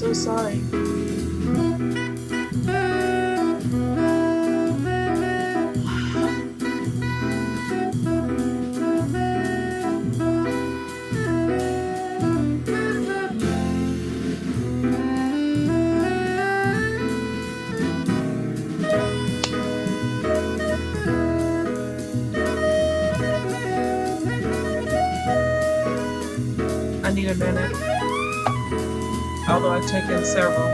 so sorry. I need a minute, although I've taken several.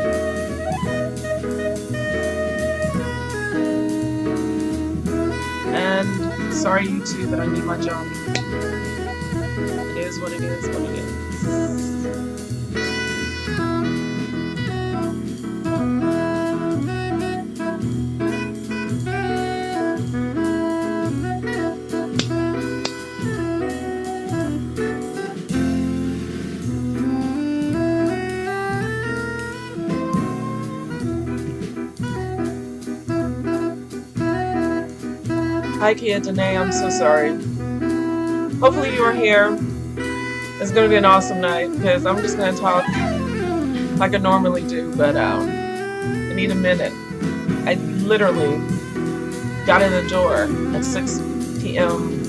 And sorry you too, but I need my Johnny. It is what it is, what it is. Hi Kia, Denae, I'm so sorry. Hopefully you are here. It's going to be an awesome night because I'm just going to talk like I normally do, but I need a minute. I literally got in the door at 6 p.m.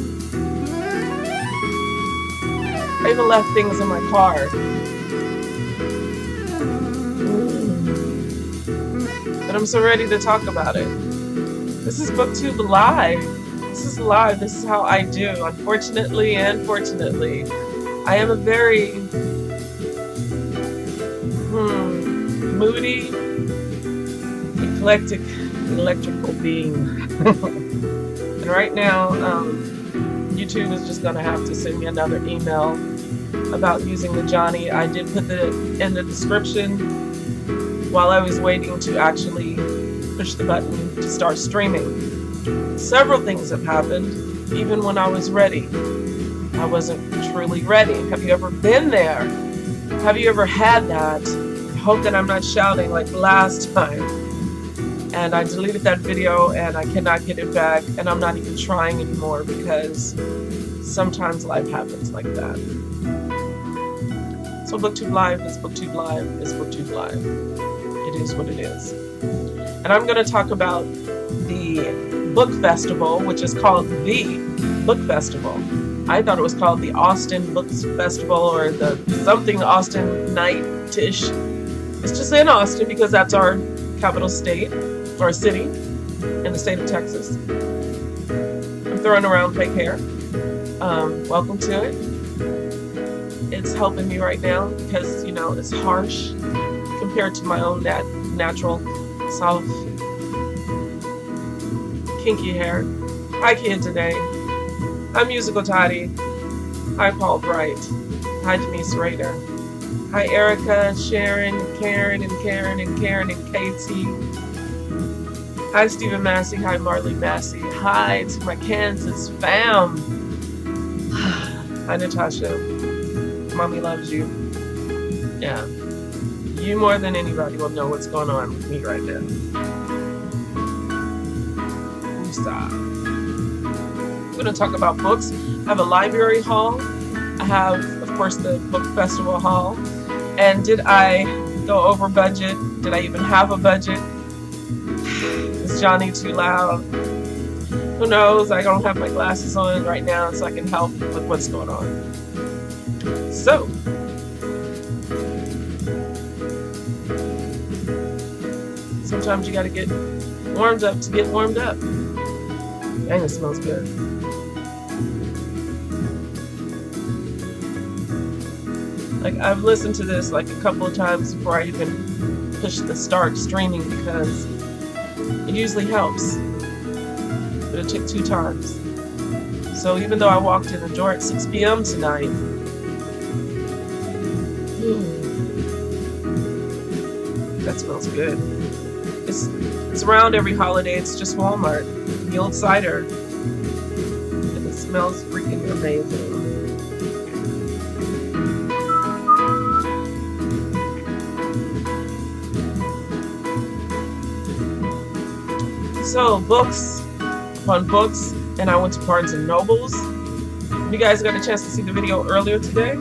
I even left things in my car. But I'm so ready to talk about it. This is Booktube Live. This is live. This is how I do. Unfortunately and fortunately, I am a very moody, eclectic, electrical being. And right now, YouTube is just going to have to send me another email about using the Johnny. I did put it in the description while I was waiting to actually push the button to start streaming. Several things have happened, even when I was ready. I wasn't truly ready. Have you ever been there? Have you ever had that? I hope that I'm not shouting like last time. And I deleted that video and I cannot get it back, and I'm not even trying anymore because sometimes life happens like that. So Booktube Live is Booktube Live is Booktube Live. It is what it is. And I'm going to talk about the book festival, which is called the Book Festival. I thought it was called the Austin Books Festival or the something Austin Night-ish. It's just in Austin because that's our capital state, or city, in the state of Texas. I'm throwing around fake hair. Welcome to it. It's helping me right now because, you know, it's harsh compared to my own natural, soft, kinky hair. Hi Kia today. Hi Musical Tati. Hi Paul Bright. Hi Denise Rader. Hi Erica, Sharon, Karen, and Karen, and Karen, and Katie. Hi Stephen Massey. Hi Marley Massey. Hi to my Kansas fam. Hi Natasha. Mommy loves you. Yeah. You more than anybody will know what's going on with me right now. I'm going to talk about books. I have a library haul. I have, of course, the book festival haul. And did I go over budget? Did I even have a budget? Is Johnny too loud? Who knows? I don't have my glasses on right now so I can help with what's going on. So, sometimes you gotta get warmed up to get warmed up. Dang, it smells good. Like, I've listened to this like a couple of times before I even push the start streaming because it usually helps. But it took 2 times. So even though I walked in the door at 6 p.m. tonight, that smells good. It's around every holiday. It's just Walmart. Mulled cider. And it smells freaking amazing. So, books upon books, and I went to Barnes & Noble's. You guys got a chance to see the video earlier today?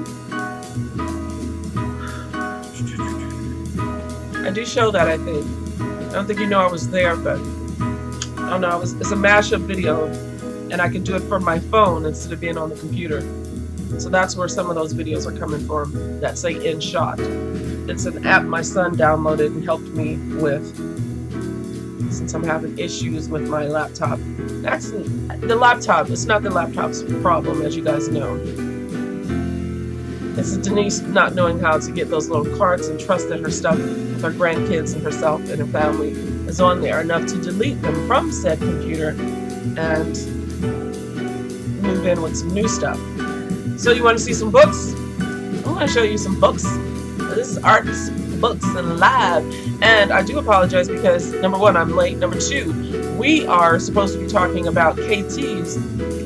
I do show that, I think. I don't think you know I was there, but I don't know. It's a mashup video, and I can do it from my phone instead of being on the computer. So that's where some of those videos are coming from that say in shot. It's an app my son downloaded and helped me with, since I'm having issues with my laptop. Actually, the laptop, it's not the laptop's problem, as you guys know. It's Denise not knowing how to get those little cards and trust that her stuff with her grandkids and herself and her family is on there enough to delete them from said computer and move in with some new stuff. So you want to see some books? I'm going to show you some books. This is Artists, Books, and Live. And I do apologize because, number one, I'm late. Number two, we are supposed to be talking about KT's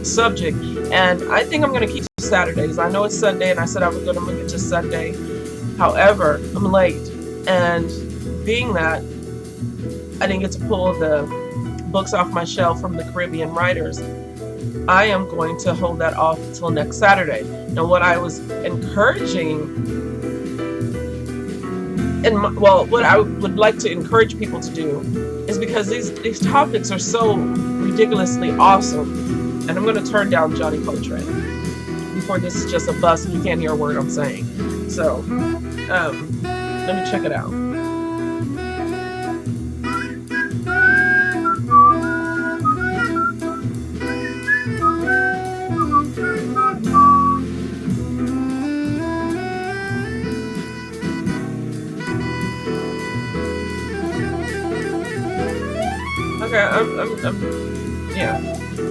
subject. And I think I'm going to keep Saturdays. I know it's Sunday, and I said I was going to move it to Sunday. However, I'm late. And being that I didn't get to pull the books off my shelf from the Caribbean writers, I am going to hold that off until next Saturday. Now, what I was encouraging, and what I would like to encourage people to do, is because these topics are so ridiculously awesome, and I'm going to turn down Johnny Coltrane before this is just a bust and you can't hear a word I'm saying. So, let me check it out. Okay, yeah,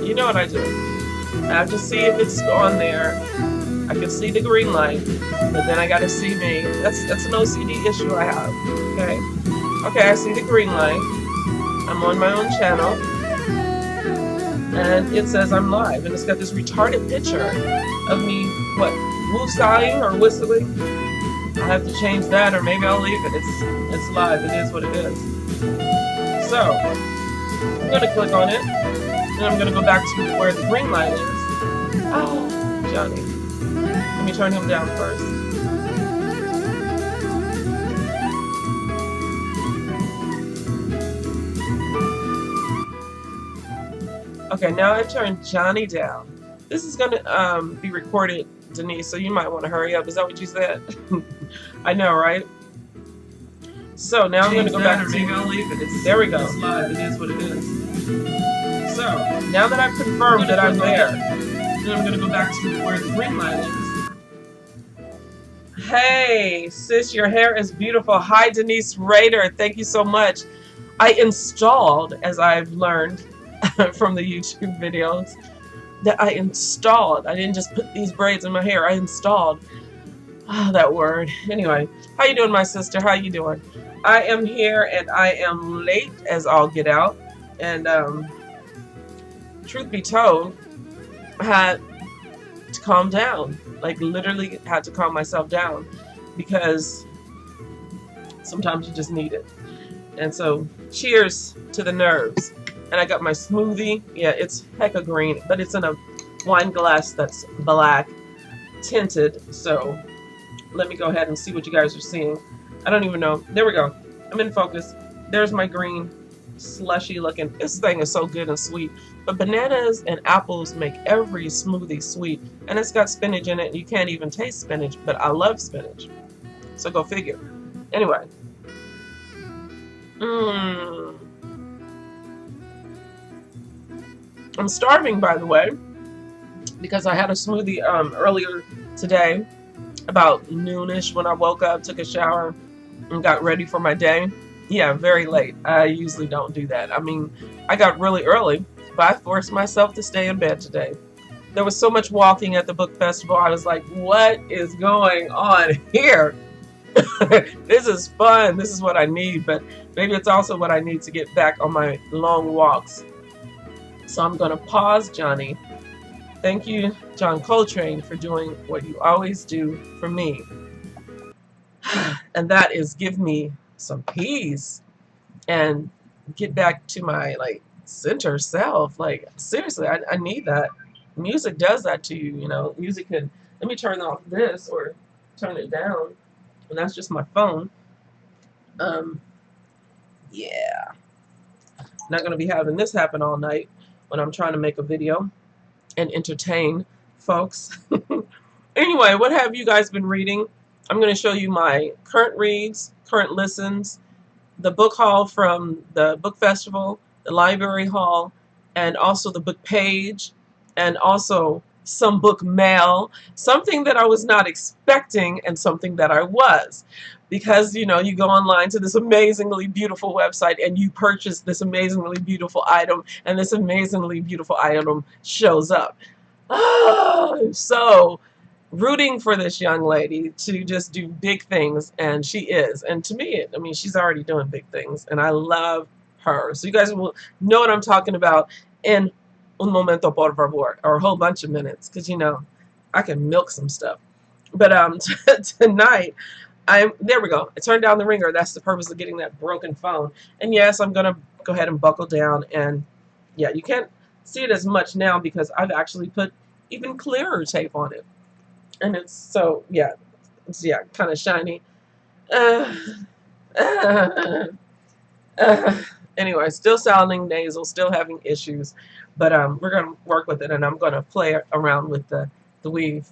you know what I do. I have to see if it's on there. I can see the green light, but then I gotta see me. That's an OCD issue I have, okay? Okay, I see the green light. I'm on my own channel, and it says I'm live, and it's got this retarded picture of me, what, woosahing or whistling? I'll have to change that, or maybe I'll leave it. It's live, it is what it is. So, I'm going to click on it, and I'm going to go back to where the green light is. Oh, Johnny. Let me turn him down first. Okay, now I've turned Johnny down. This is going to be recorded, Denise, so you might want to hurry up. Is that what you said? I know, right? So now I'm going to go back to, maybe I'll leave it. There we go. It's live. It is what it is. So now that I've confirmed that I'm there, then I'm going to go back to where the green light is. Hey, sis, your hair is beautiful. Hi, Denise Rader. Thank you so much. I installed, as I've learned from the YouTube videos, that I installed. I didn't just put these braids in my hair. I installed. Oh, that word. Anyway, how you doing, my sister? How you doing? I am here, and I am late as all get out. And truth be told, I had to calm down. Like, literally had to calm myself down, because sometimes you just need it. And so, cheers to the nerves. And I got my smoothie. Yeah, it's hecka green, but it's in a wine glass that's black tinted. So let me go ahead and see what you guys are seeing. I don't even know. There we go. I'm in focus. There's my green, slushy looking. This thing is so good and sweet. But bananas and apples make every smoothie sweet. And it's got spinach in it. You can't even taste spinach, but I love spinach. So go figure. Anyway. I'm starving, by the way, because I had a smoothie earlier today, about noonish, when I woke up, took a shower, and got ready for my day. Yeah, very late. I usually don't do that. I mean, I got really early, but I forced myself to stay in bed today. There was so much walking at the book festival. I was like, what is going on here? This is fun. This is what I need, but maybe it's also what I need to get back on my long walks. So I'm going to pause, Johnny. Thank you, John Coltrane, for doing what you always do for me. And that is give me some peace and get back to my, like, center self. Like, seriously, I need that. Music does that to you, you know. Music can, let me turn off this or turn it down. And that's just my phone. Yeah. Not going to be having this happen all night when I'm trying to make a video and entertain folks. Anyway, what have you guys been reading? I'm going to show you my current reads, current listens, the book haul from the book festival, the library haul, and also the book page, and also some book mail, something that I was not expecting and something that I was. Because, you know, you go online to this amazingly beautiful website and you purchase this amazingly beautiful item, and this amazingly beautiful item shows up. So rooting for this young lady to just do big things, and she is. And to me, I mean, she's already doing big things, and I love her. So you guys will know what I'm talking about in un momento por favor, or a whole bunch of minutes, because you know I can milk some stuff. But tonight, there we go. I turned down the ringer. That's the purpose of getting that broken phone. And yes, I'm gonna go ahead and buckle down. And yeah, you can't see it as much now because I've actually put even clearer tape on it. And it's so, yeah, it's, yeah, kind of shiny. Anyway, still sounding nasal, still having issues, but we're going to work with it, and I'm going to play around with the weave.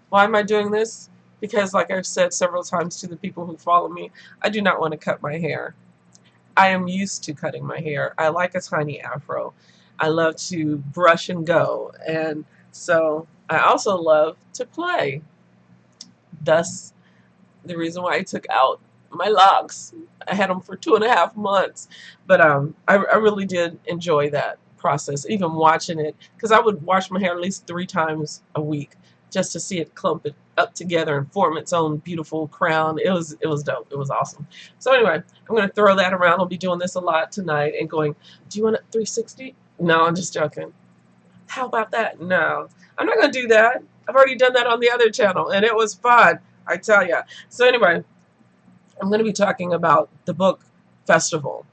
Why am I doing this? Because, like I've said several times to the people who follow me, I do not want to cut my hair. I am used to cutting my hair. I like a tiny afro. I love to brush and go, and so I also love to play. Thus, the reason why I took out my locks. I had them for 2.5 months, but I really did enjoy that process, even watching it, because I would wash my hair at least 3 times a week just to see it clump it up together and form its own beautiful crown. It was dope. It was awesome. So anyway, I'm going to throw that around. I'll be doing this a lot tonight and going, do you want a 360? No, I'm just joking. How about that? No, I'm not going to do that. I've already done that on the other channel, and it was fun, I tell ya. So anyway, I'm going to be talking about the book festival,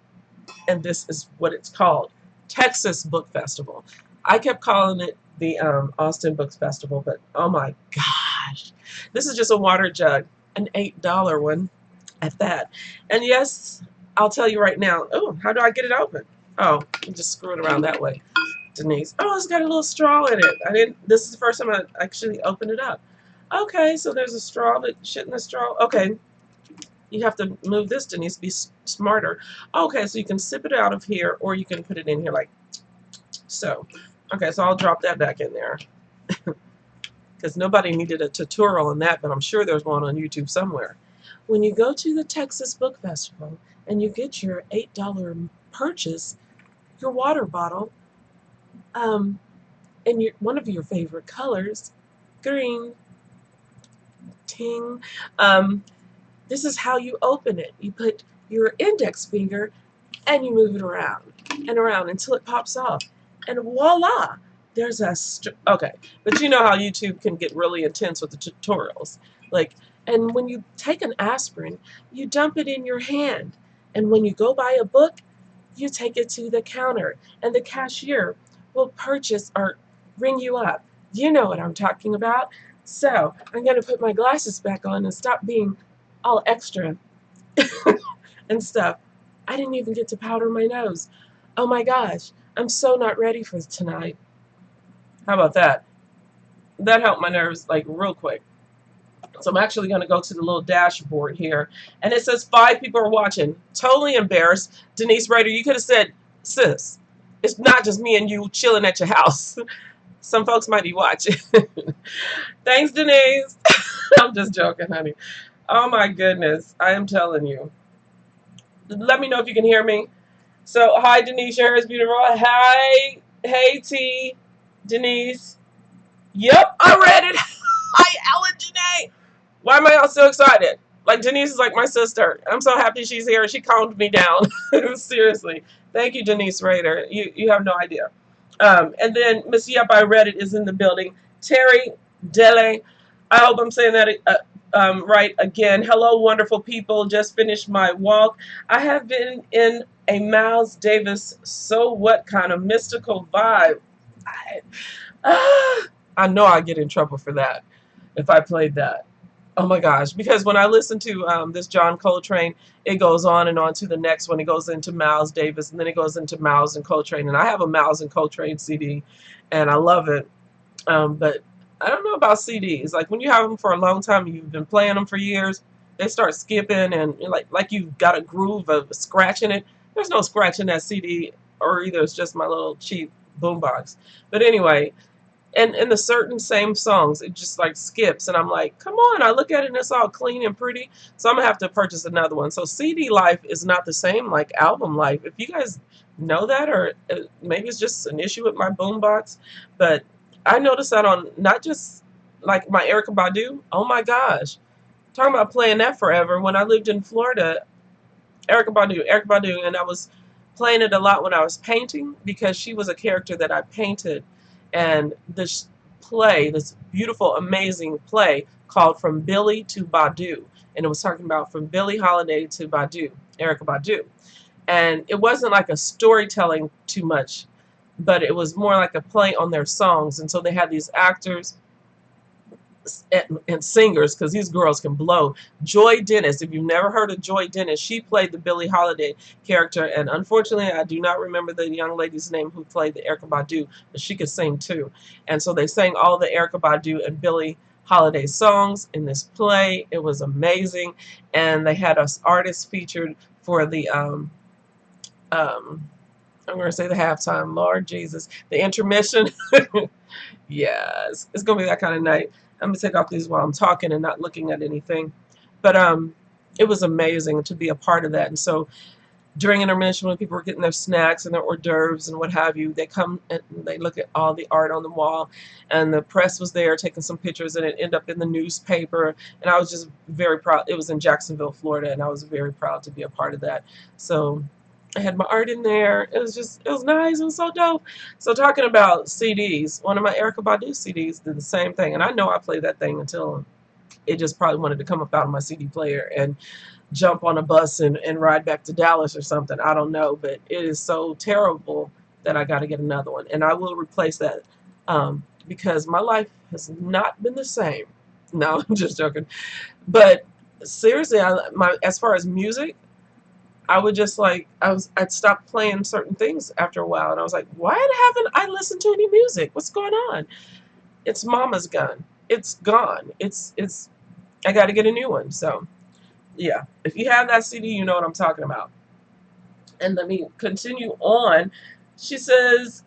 and this is what it's called, Texas Book Festival. I kept calling it the Austin Books Festival, but oh my gosh, this is just a water jug, an $8 one at that. And yes, I'll tell you right now. Oh, how do I get it open? Oh, you just screw it around that way, Denise. Oh, it's got a little straw in it. This is the first time I actually opened it up. Okay, so there's a straw, but shit in the straw. Okay. You have to move this, Denise, be smarter. Okay, so you can sip it out of here, or you can put it in here like so. Okay, so I'll drop that back in there. Because nobody needed a tutorial on that, but I'm sure there's one on YouTube somewhere. When you go to the Texas Book Festival and you get your $8 purchase, your water bottle, and one of your favorite colors, green, ting, this is how you open it. You put your index finger and you move it around and around until it pops off. And voila! There's a... Okay, but you know how YouTube can get really intense with the tutorials. Like, and when you take an aspirin, you dump it in your hand. And when you go buy a book, you take it to the counter. And the cashier will purchase or ring you up. You know what I'm talking about. So, I'm going to put my glasses back on and stop being all extra and stuff. I didn't even get to powder my nose. Oh my gosh, I'm so not ready for tonight. How about that? That helped my nerves like real quick. So I'm actually going to go to the little dashboard here, and it says 5 people are watching. Totally embarrassed. Denise Rader, you could have said, sis, it's not just me and you chilling at your house. Some folks might be watching. Thanks, Denise. I'm just joking, honey. Oh my goodness, I am telling you. Let me know if you can hear me. So, hi Denise, your hair is beautiful. Hi, hey T, Denise. Yep, I read it. Hi, Ellen Janae. Why am I all so excited? Like, Denise is like my sister. I'm so happy she's here. She calmed me down. Seriously. Thank you, Denise Rader. You have no idea. And then Miss YupIreadit is in the building. Terry Dele. I hope I'm saying that right again. Hello, wonderful people. Just finished my walk. I have been in a Miles Davis so what kind of mystical vibe. I know I get in trouble for that if I played that. Oh my gosh, because when I listen to this John Coltrane, it goes on and on to the next one. It goes into Miles Davis, and then it goes into Miles and Coltrane. And I have a Miles and Coltrane CD, and I love it. But I don't know about CDs. Like when you have them for a long time, you've been playing them for years, they start skipping, and like you've got a groove of scratch in it. There's no scratch in that CD, or either it's just my little cheap boombox. But anyway, and the certain same songs, it just like skips, and I'm like, come on, I look at it and it's all clean and pretty, so I'm gonna have to purchase another one. So CD life is not the same like album life. If you guys know that, or maybe it's just an issue with my boombox, but I noticed that on not just like my Erykah Badu. Oh my gosh, talking about playing that forever. When I lived in Florida, Erykah Badu, and I was playing it a lot when I was painting, because she was a character that I painted. And this play, this beautiful, amazing play called From Billie to Badu, and it was talking about from Billie Holiday to Badu, Erykah Badu. And it wasn't like a storytelling too much, but it was more like a play on their songs. And so they had these actors and singers, because these girls can blow. Joy Dennis, if you've never heard of Joy Dennis, she played the Billie Holiday character, and unfortunately I do not remember the young lady's name who played the Erykah Badu, but she could sing too. And so they sang all the Erykah Badu and Billie Holiday songs in this play. It was amazing, and they had us artists featured for the I'm going to say the halftime, Lord Jesus, the intermission. Yes, it's going to be that kind of night. I'm going to take off these while I'm talking and not looking at anything. But it was amazing to be a part of that. And so during intermission, when people were getting their snacks and their hors d'oeuvres and what have you, they come and they look at all the art on the wall. And the press was there taking some pictures, and it ended up in the newspaper. And I was just very proud. It was in Jacksonville, Florida, and I was very proud to be a part of that. So I had my art in there. It was nice. It was so dope. So talking about CDs, one of my Erykah Badu CDs did the same thing. And I know I played that thing until it just probably wanted to come up out of my CD player and jump on a bus and ride back to Dallas or something. I don't know. But it is so terrible that I got to get another one. And I will replace that because my life has not been the same. No, I'm just joking. But seriously, as far as music, I would just like, I'd stop playing certain things after a while, and I was like, why haven't I listened to any music? What's going on? It's mama's gun. It's gone. I got to get a new one. So yeah, if you have that CD, you know what I'm talking about. And let me continue on. She says,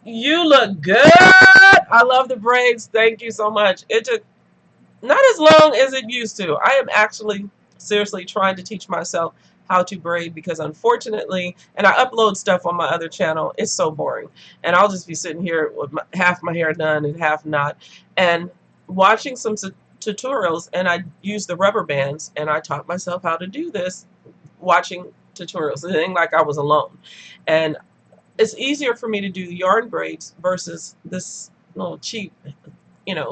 you look good. I love the braids. Thank you so much. It took not as long as it used to. I am actually seriously trying to teach myself how to braid, because unfortunately, and I upload stuff on my other channel, it's so boring, and I'll just be sitting here with half my hair done and half not, and watching some tutorials, and I use the rubber bands, and I taught myself how to do this watching tutorials. It ain't like I was alone, and it's easier for me to do yarn braids versus this little cheap,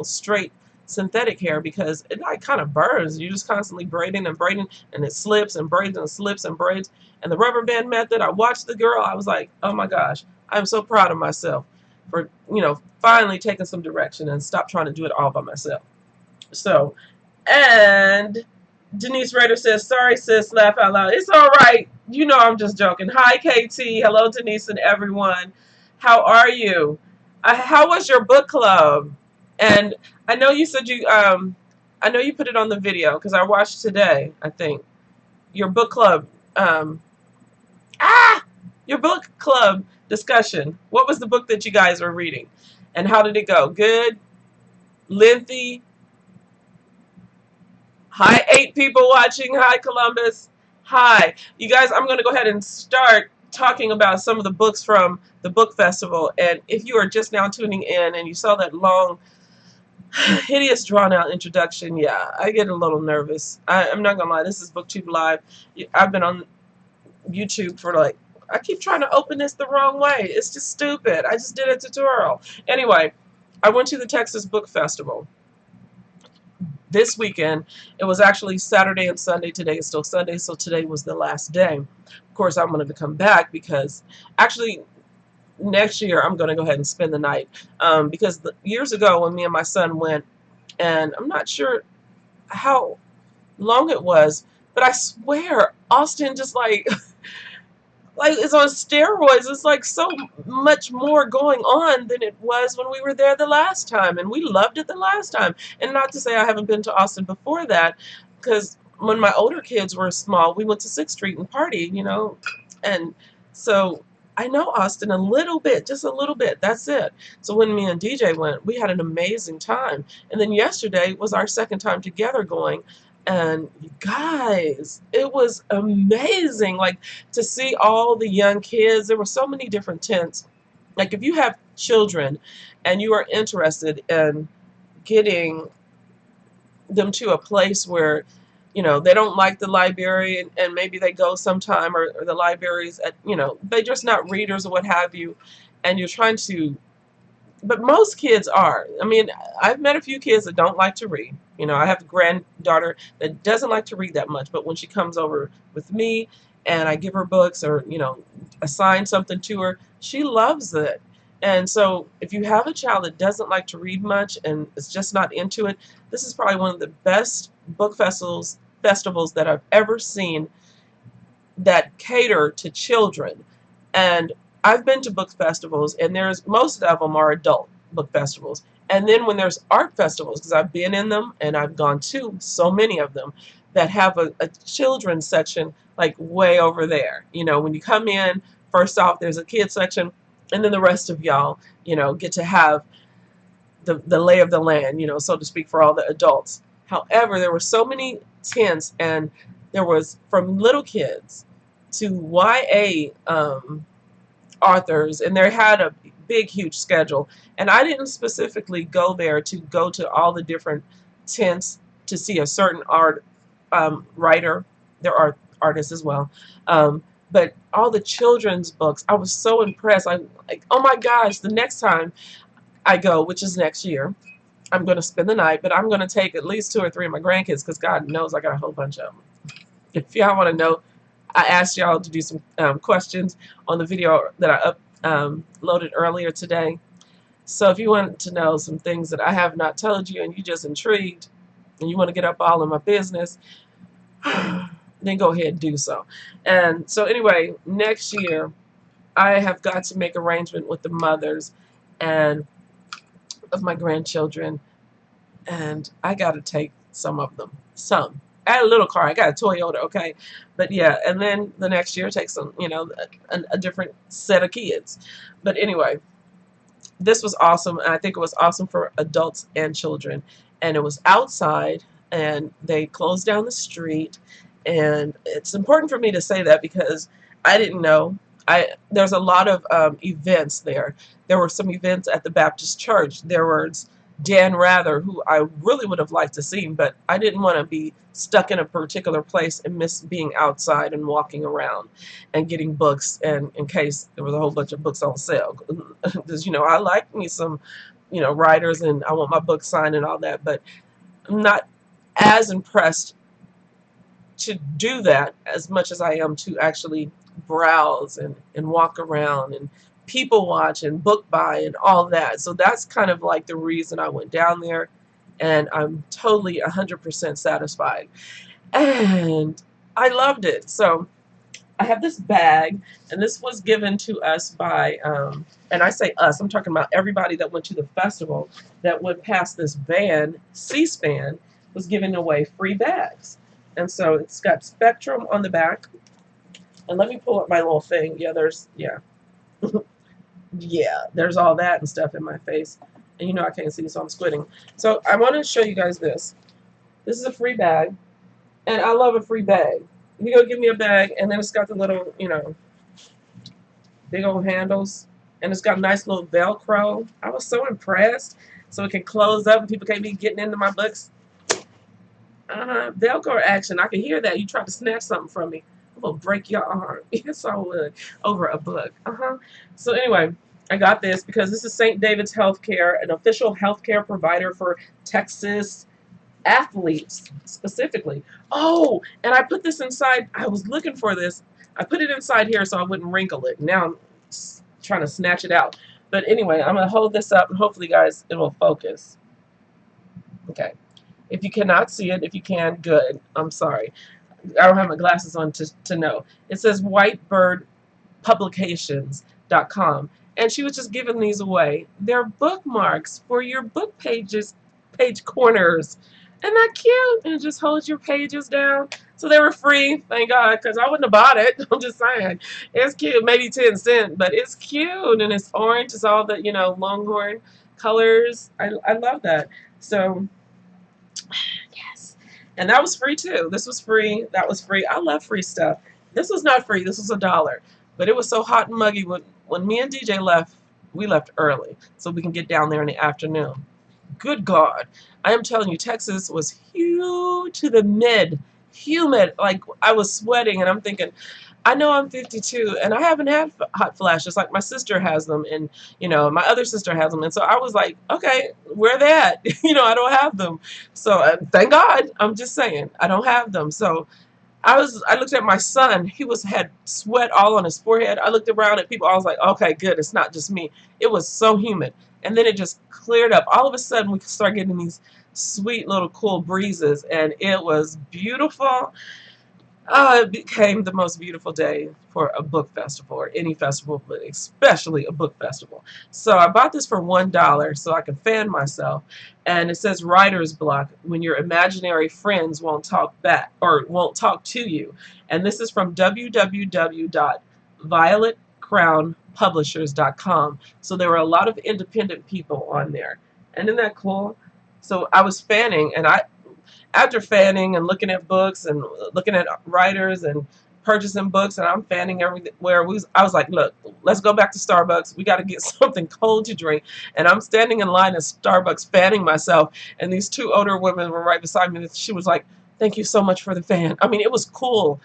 straight synthetic hair, because it like kind of burns. You're just constantly braiding and braiding, and it slips and braids and slips and braids. And the rubber band method, I watched the girl, I was like, oh my gosh, I'm so proud of myself for finally taking some direction and stop trying to do it all by myself. So, and Denise Rader says, sorry sis, laugh out loud. It's all right, I'm just joking. Hi KT, hello Denise and everyone, how are you? How was your book club? And I know you said I know you put it on the video, because I watched today, I think, your book club, your book club discussion. What was the book that you guys were reading? And how did it go? Good? Lengthy? Hi, 8 people watching. Hi, Columbus. Hi. You guys, I'm going to go ahead and start talking about some of the books from the book festival. And if you are just now tuning in and you saw that long, hideous drawn out introduction, yeah, I get a little nervous. I'm not gonna lie, this is Booktube Live. I've been on YouTube for like, I keep trying to open this the wrong way. It's just stupid. I just did a tutorial. Anyway, I went to the Texas Book Festival this weekend. It was actually Saturday and Sunday. Today is still Sunday, so today was the last day. Of course, I wanted to come back because actually next year I'm going to go ahead and spend the night, because years ago when me and my son went, and I'm not sure, how long it was, but I swear Austin just like it's on steroids. It's like so much more going on than it was when we were there the last time, and we loved it the last time. And not to say I haven't been to Austin before that, because when my older kids were small, we went to 6th Street and partied, you know, and so I know Austin a little bit, just a little bit. That's it. So when me and DJ went, we had an amazing time. And then yesterday was our second time together going. And you guys, it was amazing. Like to see all the young kids. There were so many different tents. Like if you have children and you are interested in getting them to a place where, you know, they don't like the library, and maybe they go sometime, or the libraries at, you know, they're just not readers or what have you, and you're trying to, but most kids are. I mean, I've met a few kids that don't like to read. You know, I have a granddaughter that doesn't like to read that much, but when she comes over with me and I give her books, or, you know, assign something to her, she loves it. And so if you have a child that doesn't like to read much and is just not into it, this is probably one of the best book festivals that I've ever seen that cater to children. And I've been to book festivals, and there's most of them are adult book festivals. And then when there's art festivals, because I've been in them and I've gone to so many of them that have a children's section like way over there. You know, when you come in, first off, there's a kids section, and then the rest of y'all, you know, get to have the lay of the land, you know, so to speak, for all the adults. However, there were so many tents, and there was from little kids to YA authors, and they had a big, huge schedule. And I didn't specifically go there to go to all the different tents to see a certain art writer. There are artists as well. But all the children's books, I was so impressed. I like, oh my gosh, the next time I go, which is next year, I'm going to spend the night, but I'm going to take at least 2 or 3 of my grandkids, because God knows I got a whole bunch of them. If y'all want to know, I asked y'all to do some questions on the video that I uploaded earlier today. So if you want to know some things that I have not told you and you just intrigued and you want to get up all in my business, then go ahead and do so. And so anyway, next year I have got to make arrangement with the mothers and of my grandchildren, and I got to take some of them. Some. I had a little car. I got a Toyota, okay? But yeah, and then the next year take some, you know, a different set of kids. But anyway, this was awesome, and I think it was awesome for adults and children. And it was outside, and they closed down the street. And it's important for me to say that because I didn't know. There's a lot of events there. There were some events at the Baptist church. There was Dan Rather, who I really would have liked to see, but I didn't want to be stuck in a particular place and miss being outside and walking around and getting books, and in case there was a whole bunch of books on sale. Because, you know, I like me some, you know, writers, and I want my book signed and all that, but I'm not as impressed to do that as much as I am to actually browse and walk around and people watch and book buy and all that. So that's kind of like the reason I went down there, and I'm totally 100% satisfied, and I loved it. So I have this bag, and this was given to us by and I say us, I'm talking about everybody that went to the festival, that went past this van, C-SPAN, was giving away free bags. And so it's got Spectrum on the back. And let me pull up my little thing. Yeah, there's, yeah. Yeah, there's all that and stuff in my face. And you know I can't see, so I'm squinting. So I want to show you guys this. This is a free bag. And I love a free bag. You go give me a bag, and then it's got the little, you know, big old handles. And it's got a nice little Velcro. I was so impressed. So it can close up and people can't be getting into my books. Velcro action. I can hear that. You tried to snatch something from me. I'm going to break your arm. Yes, I would. Over a book. So anyway, I got this because this is St. David's Healthcare, an official healthcare provider for Texas athletes specifically. Oh, and I put this inside. I was looking for this. I put it inside here so I wouldn't wrinkle it. Now I'm trying to snatch it out. But anyway, I'm going to hold this up, and hopefully, guys, it will focus. Okay. If you cannot see it, if you can, good. I'm sorry. I don't have my glasses on to know. It says whitebird.publications.com. And she was just giving these away. They're bookmarks for your book pages, page corners. Isn't that cute? And it just holds your pages down. So they were free, thank God, because I wouldn't have bought it. I'm just saying. It's cute, maybe 10 cents, but it's cute. And it's orange. It's all the, Longhorn colors. I love that. So, yes. And that was free too. This was free. That was free. I love free stuff. This was not free. This was $1. But it was so hot and muggy when me and DJ left, we left early so we can get down there in the afternoon. Good God. I am telling you, Texas was humid to the mid. Humid. Like, I was sweating, and I'm thinking, I know I'm 52, and I haven't had hot flashes. Like, my sister has them, and, my other sister has them. And so I was like, okay, where are they at? I don't have them. So, thank God. I'm just saying, I don't have them. So, I looked at my son. He had sweat all on his forehead. I looked around at people. I was like, okay, good. It's not just me. It was so humid. And then it just cleared up. All of a sudden, we started getting these sweet little cool breezes. And it was beautiful. It became the most beautiful day for a book festival or any festival, but especially a book festival. So I bought this for $1 so I could fan myself. And it says writer's block, when your imaginary friends won't talk back or won't talk to you. And this is from www.violetcrownpublishers.com. So there were a lot of independent people on there. And isn't that cool? So I was fanning, and after fanning and looking at books and looking at writers and purchasing books, and I'm fanning everywhere, I was like, look, let's go back to Starbucks. We got to get something cold to drink. And I'm standing in line at Starbucks fanning myself, and these two older women were right beside me. She was like, thank you so much for the fan. I mean, it was cool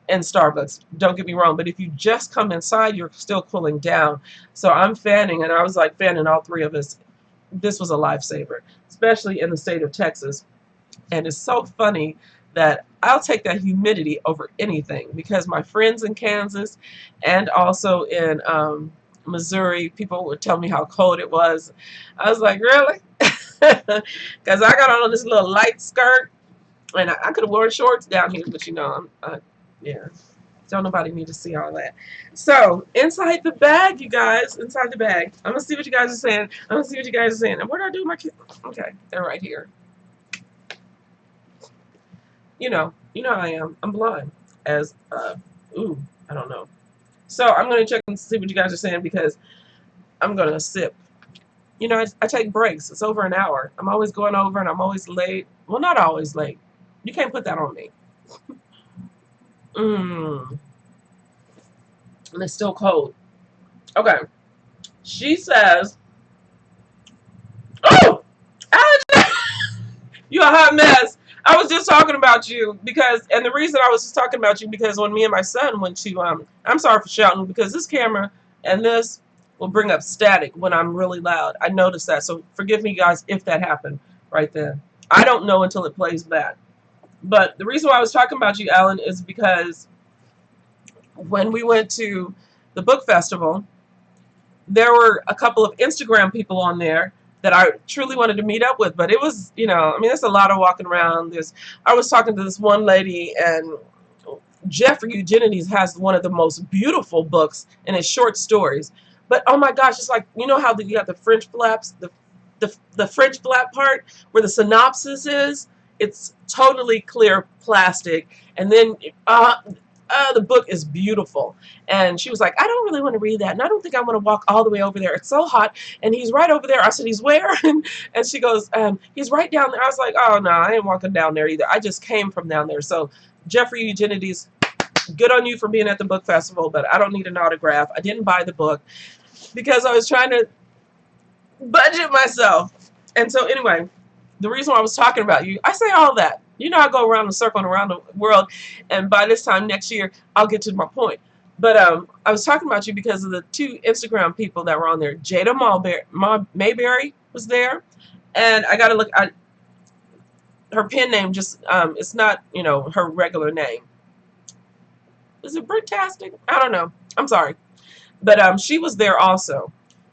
in Starbucks, don't get me wrong, but if you just come inside, you're still cooling down. So I'm fanning, and I was like fanning all three of us. This was a lifesaver, especially in the state of Texas. And it's so funny that I'll take that humidity over anything, because my friends in Kansas and also in Missouri, people would tell me how cold it was. I was like, really? Because I got on this little light skirt, and I could have worn shorts down here, but yeah. Don't nobody need to see all that. So, inside the bag, you guys, inside the bag. I'm going to see what you guys are saying. I'm going to see what you guys are saying. And where do I do my kids? Okay, they're right here. You know how I am. I'm blind. I don't know. So I'm going to check and see what you guys are saying, because I'm going to sip. I take breaks. It's over an hour. I'm always going over, and I'm always late. Well, not always late. You can't put that on me. And it's still cold. Okay. She says, oh, Alex, you a hot mess. I was just talking about you and the reason I was just talking about you, because when me and my son went to, I'm sorry for shouting, because this camera and this will bring up static when I'm really loud. I noticed that. So forgive me, guys, if that happened right then. I don't know until it plays back. But the reason why I was talking about you, Alan, is because when we went to the book festival, there were a couple of Instagram people on there that I truly wanted to meet up with. But it was, there's a lot of walking around. I was talking to this one lady, and Jeffrey Eugenides has one of the most beautiful books, and it's short stories. But oh my gosh, it's like, how you got the French flaps, the French flap part where the synopsis is. It's totally clear plastic, and then the book is beautiful. And she was like, I don't really want to read that, and I don't think I want to walk all the way over there. It's so hot, and he's right over there. I said, he's where? And she goes, he's right down there. I was like, oh no, I ain't walking down there either. I just came from down there. So Jeffrey Eugenides, good on you for being at the book festival, but I don't need an autograph. I didn't buy the book because I was trying to budget myself. And so anyway, the reason why I was talking about you, I say all that. I go around the circle and around the world, and by this time next year, I'll get to my point. But I was talking about you because of the two Instagram people that were on there. Jada Mayberry was there, and I got to look at her pen name. Just it's not her regular name. Is it Britastic? I don't know. I'm sorry, but she was there also,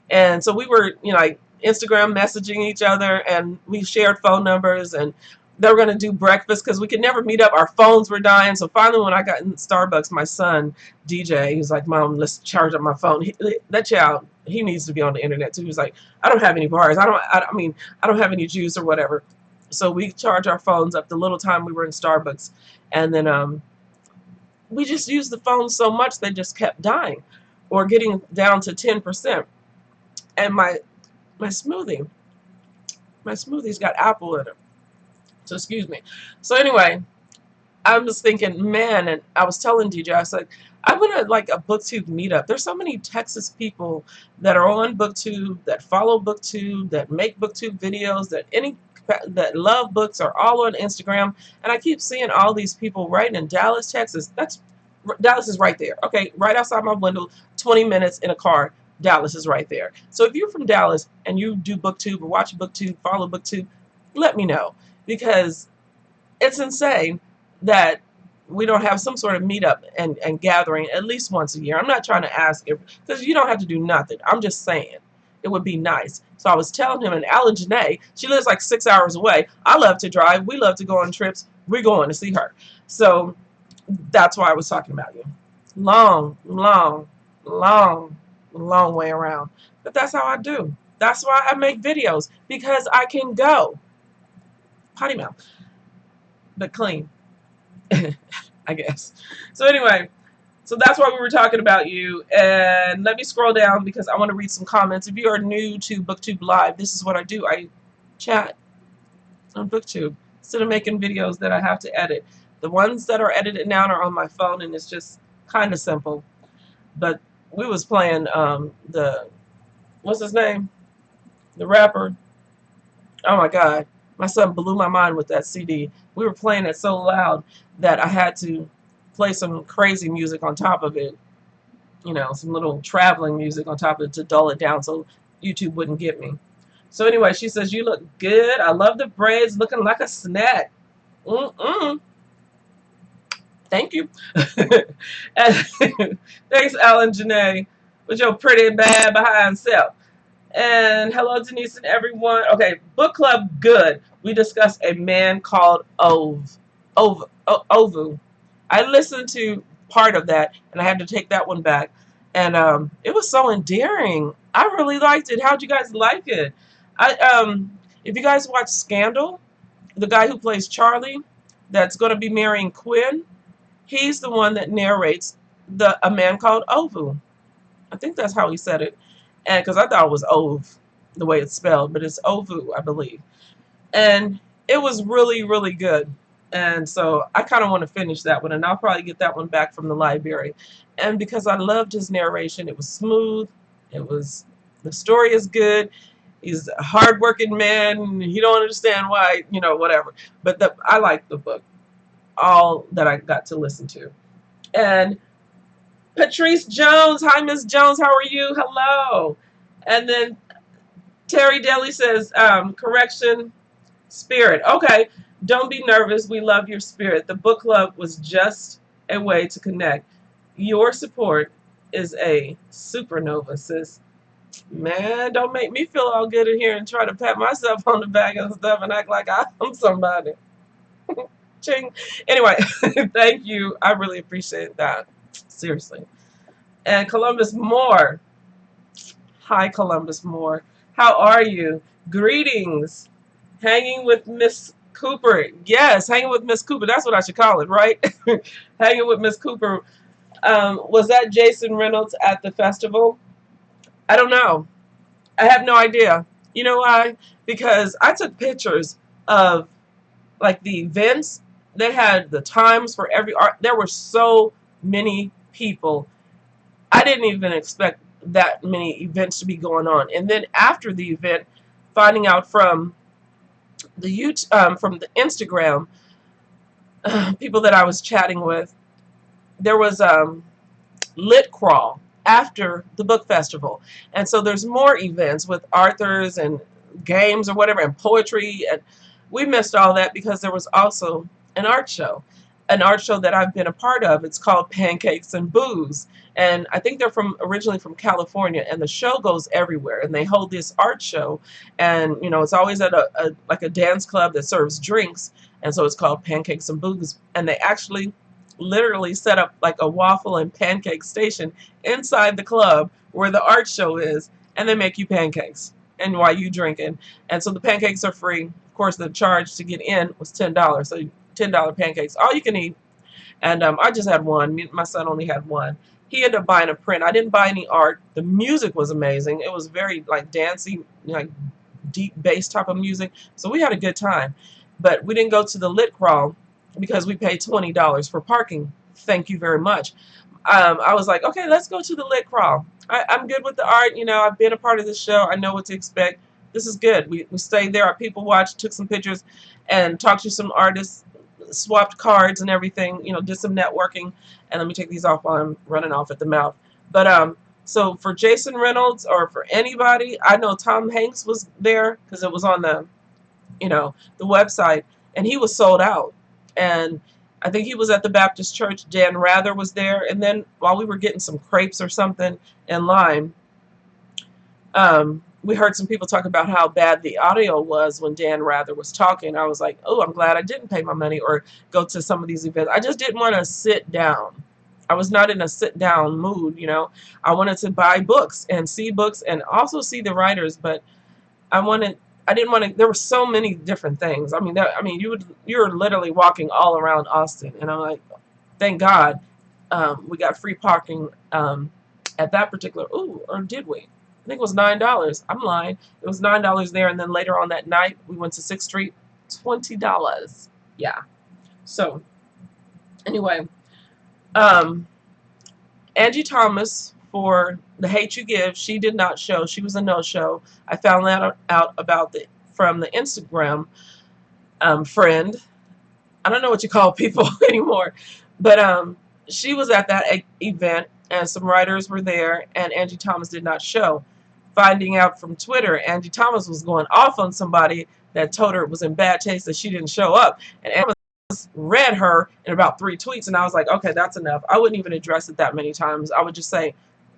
and so we were like Instagram messaging each other, and we shared phone numbers, and they were going to do breakfast because we could never meet up. Our phones were dying. So finally, when I got in Starbucks, my son, DJ, he was like, Mom, let's charge up my phone. That child, he needs to be on the internet too. He was like, I don't have any bars. I mean, I don't have any juice or whatever. So we charged our phones up the little time we were in Starbucks. And then we just used the phone so much they just kept dying or getting down to 10%. And my smoothie's got apple in it. So excuse me. So anyway, I was thinking, man, and I was telling DJ, I was like, I want to like a Booktube meetup. There's so many Texas people that are on Booktube, that follow Booktube, that make Booktube videos, that love books, are all on Instagram. And I keep seeing all these people right in Dallas, Texas. Dallas is right there. Okay, right outside my window, 20 minutes in a car. Dallas is right there. So if you're from Dallas and you do Booktube or watch Booktube, follow Booktube, let me know, because it's insane that we don't have some sort of meetup and gathering at least once a year. I'm not trying to ask it, because you don't have to do nothing. I'm just saying it would be nice. So I was telling him, and Alan Janae, she lives like 6 hours away. I love to drive. We love to go on trips. We're going to see her. So that's why I was talking about you. Long way around. But that's how I do. That's why I make videos, because I can go. Potty mouth. But clean. I guess. So anyway, so that's why we were talking about you. And let me scroll down because I want to read some comments. If you are new to Booktube Live, this is what I do. I chat on Booktube instead of making videos that I have to edit. The ones that are edited now are on my phone, and it's just kind of simple. But we was playing what's his name? The rapper. Oh my God. My son blew my mind with that CD. We were playing it so loud that I had to play some crazy music on top of it. You know, some little traveling music on top of it to dull it down so YouTube wouldn't get me. So anyway, she says, you look good. I love the braids, looking like a snack. Thank you. Thanks, Alan Janae, with your pretty bad behind self. And hello, Denise and everyone. Okay, book club good. We discussed A Man Called Ovu. I listened to part of that, and I had to take that one back. And it was so endearing. I really liked it. How'd you guys like it? If you guys watch Scandal, the guy who plays Charlie, that's going to be marrying Quinn, he's the one that narrates A Man Called Ovu. I think that's how he said it. And because I thought it was Ove, the way it's spelled, but it's Ovu, I believe. And it was really, really good. And so I kind of want to finish that one, and I'll probably get that one back from the library. And because I loved his narration, it was smooth. The story is good. He's a hardworking man. He don't understand why, you know, whatever. But I liked the book, all that I got to listen to. And Patricia Jones, hi Miss Jones, how are you? Hello. And then Terry Daly says, correction, spirit. Okay, don't be nervous. We love your spirit. The book club was just a way to connect. Your support is a supernova, sis. Man, don't make me feel all good in here and try to pat myself on the back and stuff and act like I'm somebody. Ching. Anyway, thank you. I really appreciate that. Seriously. And Columbus Moore. Hi, Columbus Moore. How are you? Greetings. Hanging with Miss Cooper. Yes, hanging with Miss Cooper. That's what I should call it, right? Hanging with Miss Cooper. Was that Jason Reynolds at the festival? I don't know. I have no idea. You know why? Because I took pictures of like the events. They had the times for every art. There were so many people. I didn't even expect that many events to be going on. And then after the event, finding out from the Instagram people that I was chatting with, there was Lit Crawl after the book festival. And so there's more events with authors and games or whatever and poetry. And we missed all that because there was also an art show. an art show that I've been a part of. It's called Pancakes and Booze, and I think they're originally from California, and the show goes everywhere, and they hold this art show, and you know, it's always at like a dance club that serves drinks, and so it's called Pancakes and Booze, and they actually literally set up like a waffle and pancake station inside the club where the art show is, and they make you pancakes and while you drinking, and so the pancakes are free. Of course, the charge to get in was $10, so $10 pancakes, all you can eat. And I just had one. My son only had one. He ended up buying a print. I didn't buy any art. The music was amazing. It was very like dancey, like deep bass type of music. So we had a good time. But we didn't go to the lit crawl because we paid $20 for parking. Thank you very much. I was like, okay, let's go to the lit crawl. I'm good with the art. You know, I've been a part of this show. I know what to expect. This is good. We stayed there. Our people watched, took some pictures, and talked to some artists, swapped cards and everything, you know, did some networking. And let me take these off while I'm running off at the mouth. But so for Jason Reynolds or for anybody, I know Tom Hanks was there because it was on the, you know, the website, and he was sold out. And I think he was at the Baptist Church. Dan Rather was there, and then while we were getting some crepes or something in line, we heard some people talk about how bad the audio was when Dan Rather was talking. I was like, oh, I'm glad I didn't pay my money or go to some of these events. I just didn't want to sit down. I was not in a sit down mood, you know. I wanted to buy books and see books and also see the writers, but I didn't want to. There were so many different things. I mean, you're literally walking all around Austin, and I'm like, thank God, we got free parking at that particular. Ooh, or did we? I think it was $9. I'm lying. It was $9 there, and then later on that night we went to 6th Street, $20. Yeah. So anyway, Angie Thomas for The Hate You Give, she did not show. She was a no-show. I found that out about from the Instagram friend. I don't know what you call people anymore, but she was at that event, and some writers were there, and Angie Thomas did not show. Finding out from Twitter, Angie Thomas was going off on somebody that told her it was in bad taste that she didn't show up, and Angie Thomas read her in about 3 tweets, and I was like, okay, that's enough. I wouldn't even address it that many times. I would just say,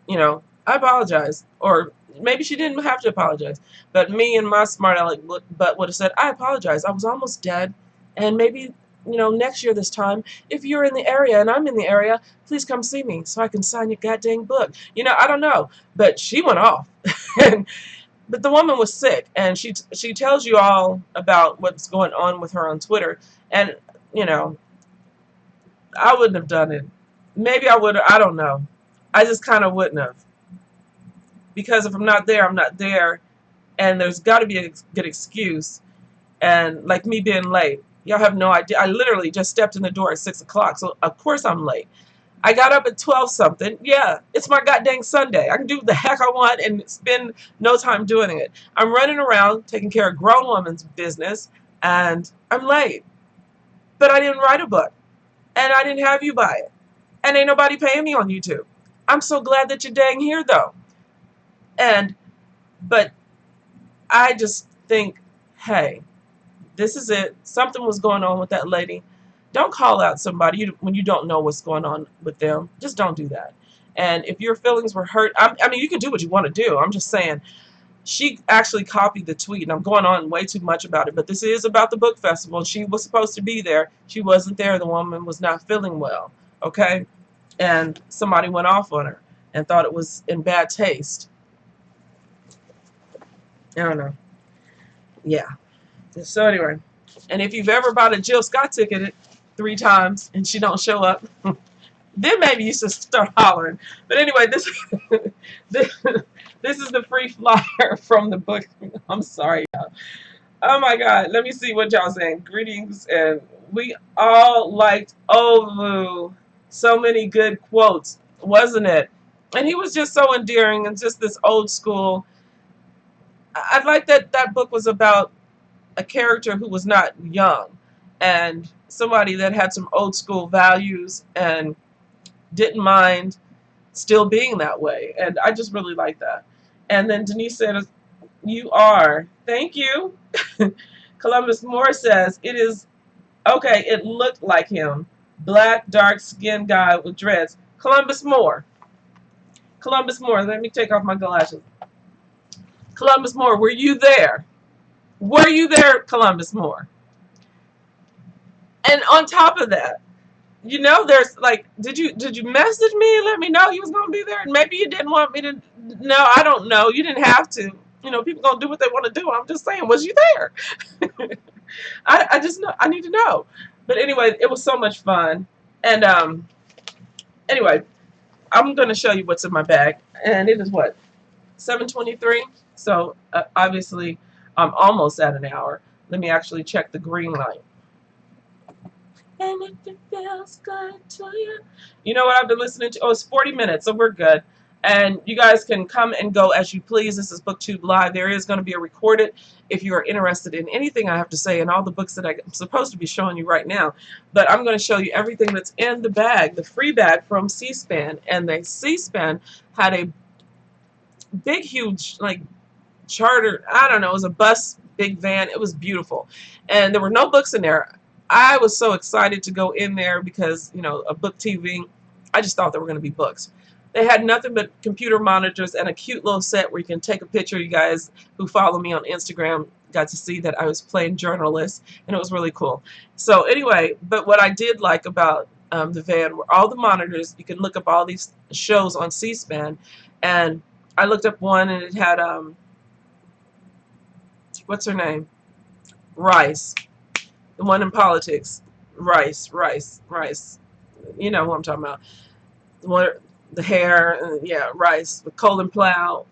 you know, I apologize, or maybe she didn't have to apologize, but me and my smart aleck butt would have said, I apologize. I was almost dead, and maybe, you know, next year this time, if you're in the area and I'm in the area, please come see me so I can sign your goddamn book. You know, I don't know, but she went off. But the woman was sick, and she tells you all about what's going on with her on Twitter, and you know, I wouldn't have done it. Maybe I would have. I don't know. I just kind of wouldn't have, because if I'm not there, I'm not there, and there's got to be a good excuse. And like me being late, y'all have no idea. I literally just stepped in the door at 6 o'clock, so of course I'm late. I got up at 12 something. Yeah, it's my goddamn Sunday. I can do the heck I want and spend no time doing it. I'm running around taking care of grown woman's business, and I'm late. But I didn't write a book, and I didn't have you buy it, and ain't nobody paying me on YouTube. I'm so glad that you're dang here, though. But I just think, hey, this is it. Something was going on with that lady. Don't call out somebody when you don't know what's going on with them. Just don't do that. And if your feelings were hurt, I mean, you can do what you want to do. I'm just saying, she actually copied the tweet, and I'm going on way too much about it, but this is about the book festival. She was supposed to be there. She wasn't there. The woman was not feeling well, okay? And somebody went off on her and thought it was in bad taste. I don't know. Yeah. So anyway, and if you've ever bought a Jill Scott ticket 3 times and she don't show up, then maybe you should start hollering. But anyway, this is the free flyer from the book. I'm sorry, y'all. Oh my God, let me see what y'all saying. Greetings, and we all liked Olu. So many good quotes, wasn't it? And he was just so endearing and just this old school. I like that book was about a character who was not young and somebody that had some old school values and didn't mind still being that way. And I just really like that. And then Denise said, you are. Thank you. Columbus Moore says, it is okay. It looked like him. Black, dark-skinned guy with dreads. Columbus Moore. Columbus Moore. Let me take off my glasses. Columbus Moore, were you there? Were you there, Columbus Moore? And on top of that, you know, there's like, did you message me and let me know you was gonna be there? And maybe you didn't want me to. No, I don't know. You didn't have to. You know, people gonna do what they want to do. I'm just saying, was you there? I just know. I need to know. But anyway, it was so much fun. And anyway, I'm gonna show you what's in my bag, and it is what, 7:23. So obviously, I'm almost at an hour. Let me actually check the green light. And if it feels good to you. You know what I've been listening to? Oh, it's 40 minutes, so we're good. And you guys can come and go as you please. This is Booktube Live. There is going to be a recorded if you are interested in anything I have to say and all the books that I'm supposed to be showing you right now. But I'm going to show you everything that's in the bag, the free bag from C-SPAN. And the C-SPAN had a big, huge, like, charter, I don't know, it was a bus, big van. It was beautiful. And there were no books in there. I was so excited to go in there because, you know, a book TV, I just thought there were going to be books. They had nothing but computer monitors and a cute little set where you can take a picture. You guys who follow me on Instagram got to see that I was playing journalist, and it was really cool. So anyway, but what I did like about the van were all the monitors. You can look up all these shows on C-SPAN, and I looked up one and it had, what's her name? Rice. The one in politics. Rice. You know who I'm talking about. The hair, yeah, Rice. With Colin Powell,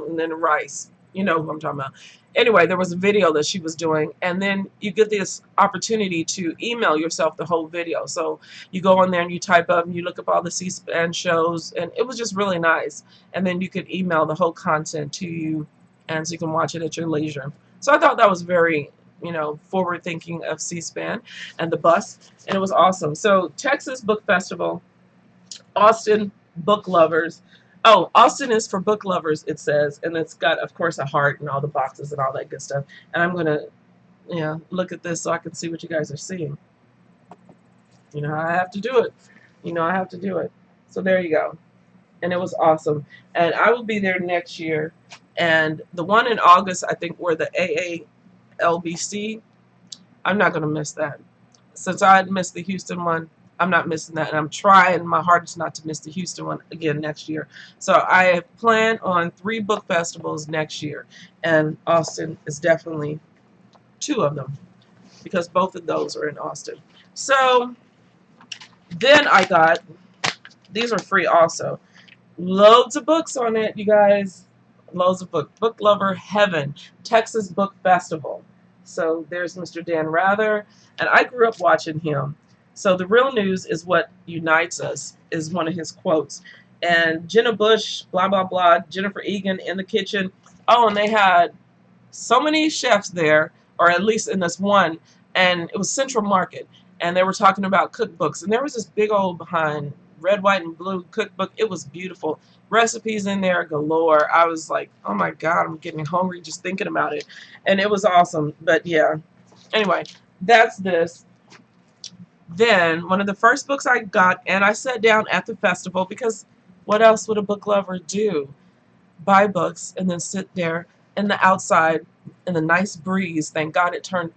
and then Rice. You know who I'm talking about. Anyway, there was a video that she was doing, and then you get this opportunity to email yourself the whole video. So you go on there and you type up and you look up all the C-SPAN shows, and it was just really nice. And then you could email the whole content to you, and so you can watch it at your leisure. So I thought that was very, you know, forward thinking of C-SPAN and the bus, and it was awesome. So Texas Book Festival, Austin Book Lovers. Oh, Austin is for book lovers, it says, and it's got, of course, a heart and all the boxes and all that good stuff. And I'm gonna, yeah, look at this so I can see what you guys are seeing. You know, I have to do it. You know, I have to do it. So there you go. And it was awesome. And I will be there next year. And the one in August, I think, were the AALBC. I'm not going to miss that. Since I had missed the Houston one, I'm not missing that. And I'm trying my hardest not to miss the Houston one again next year. So I plan on 3 book festivals next year. And Austin is definitely 2 of them, because both of those are in Austin. So then I got, these are free also, loads of books on it, you guys. Loads of books. Book Lover Heaven, Texas Book Festival. So there's Mr. Dan Rather, and I grew up watching him. So the real news is what unites us is one of his quotes. And Jenna Bush, blah, blah, blah, Jennifer Egan in the kitchen. Oh, and they had so many chefs there, or at least in this one, and it was Central Market. And they were talking about cookbooks. And there was this big old behind red, white, and blue cookbook. It was beautiful. Recipes in there galore. I was like, oh my God, I'm getting hungry just thinking about it. And it was awesome. But yeah. Anyway, that's this. Then one of the first books I got, and I sat down at the festival, because what else would a book lover do? Buy books and then sit there in the outside in the nice breeze. Thank God it turned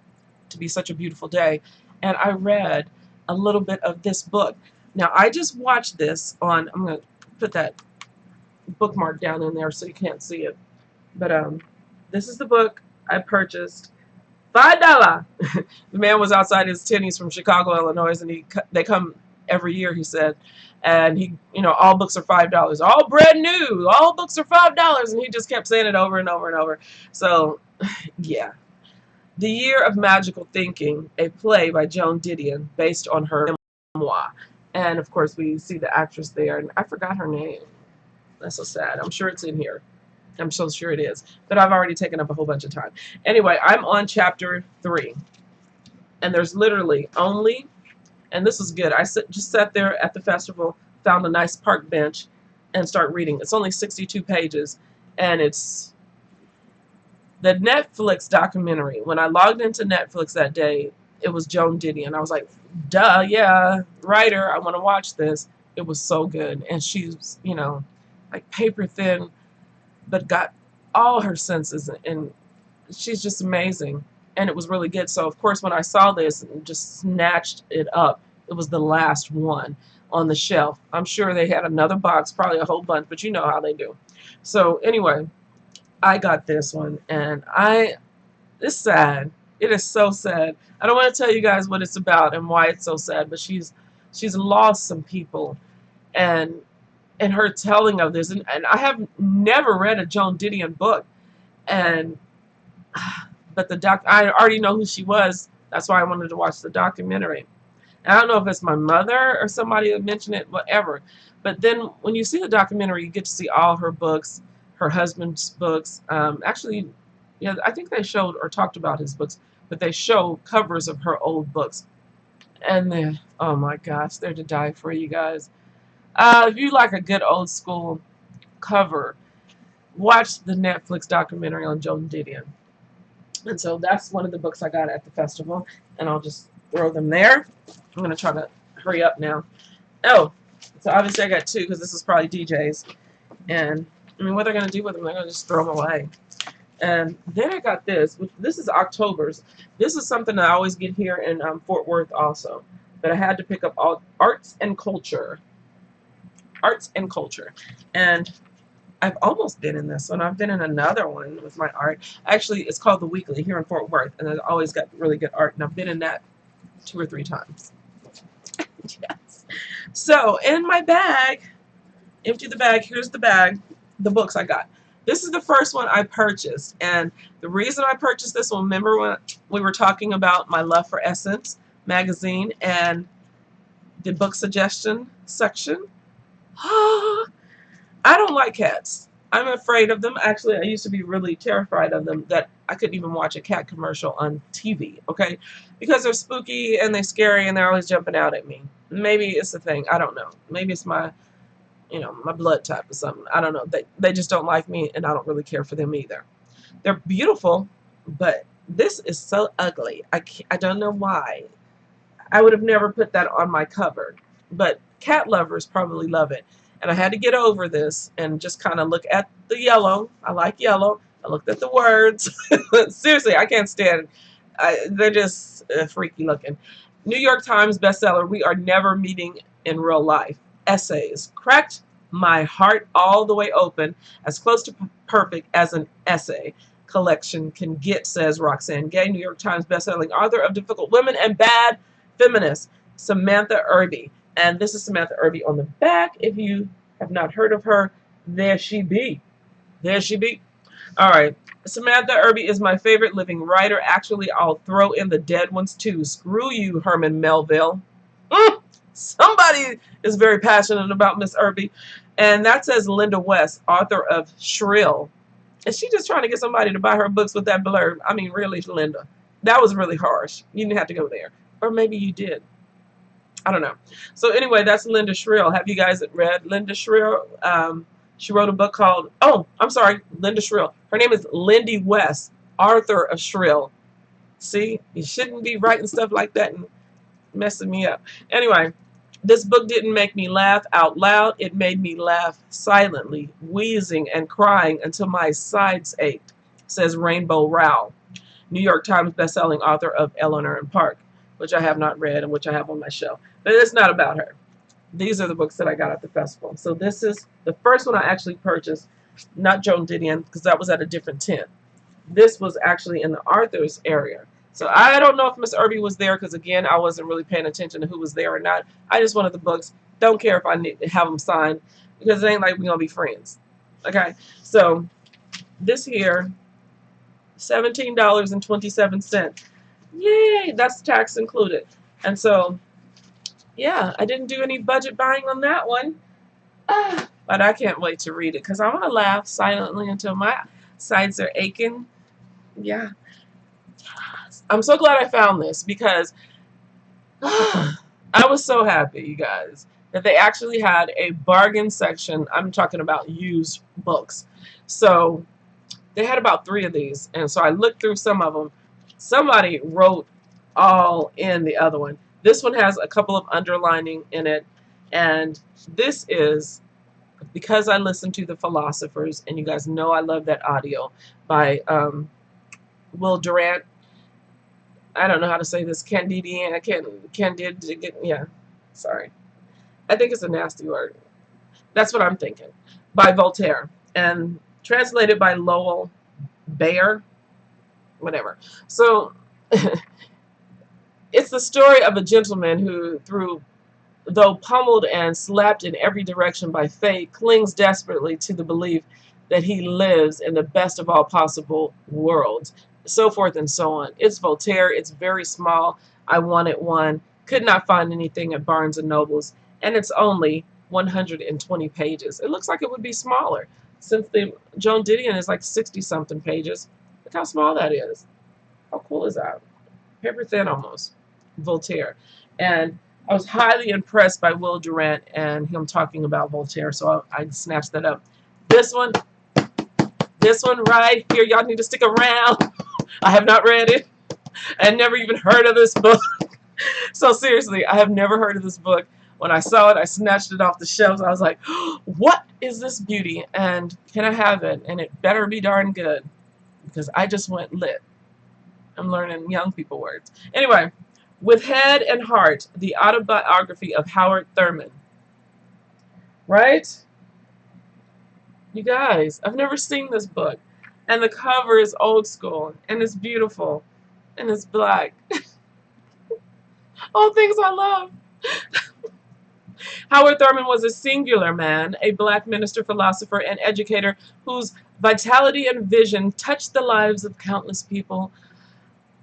to be such a beautiful day. And I read a little bit of this book. Now, I just watched this on, I'm going to put that bookmark down in there so you can't see it. But this is the book I purchased. $5. The man was outside his tinnies from Chicago, Illinois, and they come every year, he said. And he, you know, all books are $5. All brand new. All books are $5. And he just kept saying it over and over and over. So, yeah. The Year of Magical Thinking, a play by Joan Didion based on her memoir. And, of course, we see the actress there. And I forgot her name. That's so sad. I'm sure it's in here. I'm so sure it is. But I've already taken up a whole bunch of time. Anyway, I'm on chapter 3. And there's literally only, and this is good, I just sat there at the festival, found a nice park bench, and start reading. It's only 62 pages. And it's the Netflix documentary. When I logged into Netflix that day, it was Joan Didion. I was like, duh, yeah, writer, I want to watch this. It was so good. And she's, you know, like paper thin, but got all her senses, and she's just amazing. And it was really good. So, of course, when I saw this and just snatched it up, it was the last one on the shelf. I'm sure they had another box, probably a whole bunch, but you know how they do. So, anyway, I got this one, and it's sad. It is so sad. I don't want to tell you guys what it's about and why it's so sad, but she's lost some people, and her telling of this, and I have never read a Joan Didion book, and but I already know who she was. That's why I wanted to watch the documentary. And I don't know if it's my mother or somebody that mentioned it, whatever. But then when you see the documentary, you get to see all her books, her husband's books. Actually, yeah, I think they showed or talked about his books, but they show covers of her old books. And then, oh my gosh, they're to die for, you guys. If you like a good old school cover, watch the Netflix documentary on Joan Didion. And so that's one of the books I got at the festival, and I'll just throw them there. I'm going to try to hurry up now. Oh, so obviously I got two because this is probably DJ's. And I mean, what they're going to do with them, they're going to just throw them away. And then I got this, which this is October's. This is something that I always get here in Fort Worth also. But I had to pick up all Arts and Culture. Arts and Culture. And I've almost been in this one. I've been in another one with my art. Actually, it's called The Weekly here in Fort Worth, and it's always got really good art, and I've been in that 2 or 3 times. Yes. So, in my bag, empty the bag, here's the bag, the books I got. This is the first one I purchased, and the reason I purchased this one, remember when we were talking about my love for Essence magazine and the book suggestion section? I don't like cats. I'm afraid of them. Actually, I used to be really terrified of them, that I couldn't even watch a cat commercial on TV, okay? Because they're spooky and they're scary and they're always jumping out at me. Maybe it's the thing. I don't know. Maybe it's my, you know, my blood type or something. I don't know. They just don't like me, and I don't really care for them either. They're beautiful, but this is so ugly. I don't know why. I would have never put that on my cover, but cat lovers probably love it. And I had to get over this and just kind of look at the yellow. I like yellow. I looked at the words. Seriously, I can't stand it. They're just freaky looking. New York Times bestseller, We Are Never Meeting in Real Life. Essays. Cracked my heart all the way open, as close to perfect as an essay collection can get, says Roxane Gay, New York Times bestselling author of Difficult Women and Bad Feminists, Samantha Irby. And this is Samantha Irby on the back. If you have not heard of her, there she be. There she be. All right. Samantha Irby is my favorite living writer. Actually, I'll throw in the dead ones too. Screw you, Herman Melville. Somebody is very passionate about Miss Irby. And that says Linda West, author of Shrill. Is she just trying to get somebody to buy her books with that blurb? I mean, really, Linda. That was really harsh. You didn't have to go there. Or maybe you did. I don't know. So anyway, that's Linda Shrill. Have you guys read Linda Shrill? She wrote a book called, oh, I'm sorry, Linda Shrill. Her name is Lindy West, author of Shrill. See, you shouldn't be writing stuff like that and messing me up. Anyway, this book didn't make me laugh out loud. It made me laugh silently, wheezing and crying until my sides ached, says Rainbow Rowell, New York Times bestselling author of Eleanor and Park, which I have not read and which I have on my shelf. But it's not about her. These are the books that I got at the festival. So this is the first one I actually purchased, not Joan Didion, because that was at a different tent. This was actually in the Arthur's area. So I don't know if Miss Irby was there, because again, I wasn't really paying attention to who was there or not. I just wanted the books. Don't care if I need to have them signed, because it ain't like we're going to be friends. Okay, so this here, $17.27. Yay, that's tax included. And so, yeah, I didn't do any budget buying on that one. But I can't wait to read it, because I want to laugh silently until my sides are aching. Yeah. I'm so glad I found this, because I was so happy, you guys, that they actually had a bargain section. I'm talking about used books. So they had about 3 of these. And so I looked through some of them. Somebody wrote all in the other one. This one has a couple of underlining in it, and this is Because I Listen to the Philosophers, and you guys know I love that audio, by Will Durant. I don't know how to say this. Yeah, sorry. I think it's a nasty word. That's what I'm thinking. By Voltaire, and translated by Lowell Bayer, whatever. So it's the story of a gentleman who, though pummeled and slapped in every direction by fate, clings desperately to the belief that he lives in the best of all possible worlds, so forth and so on. It's Voltaire. It's very small. I wanted one. Could not find anything at Barnes & Noble's, and it's only 120 pages. It looks like it would be smaller, since the Joan Didion is like 60-something pages. Look how small that is. How cool is that? Paper thin almost. Voltaire. And I was highly impressed by Will Durant and him talking about Voltaire, so I snatched that up. This one right here, y'all need to stick around. I have not read it. I had never even heard of this book. So seriously, I have never heard of this book. When I saw it, I snatched it off the shelves. I was like, what is this beauty? And can I have it? And it better be darn good, because I just went lit. I'm learning young people words. Anyway, With Head and Heart, the autobiography of Howard Thurman. Right? You guys, I've never seen this book. And the cover is old school, and it's beautiful, and it's black. All things I love. Howard Thurman was a singular man, a black minister, philosopher, and educator whose vitality and vision touched the lives of countless people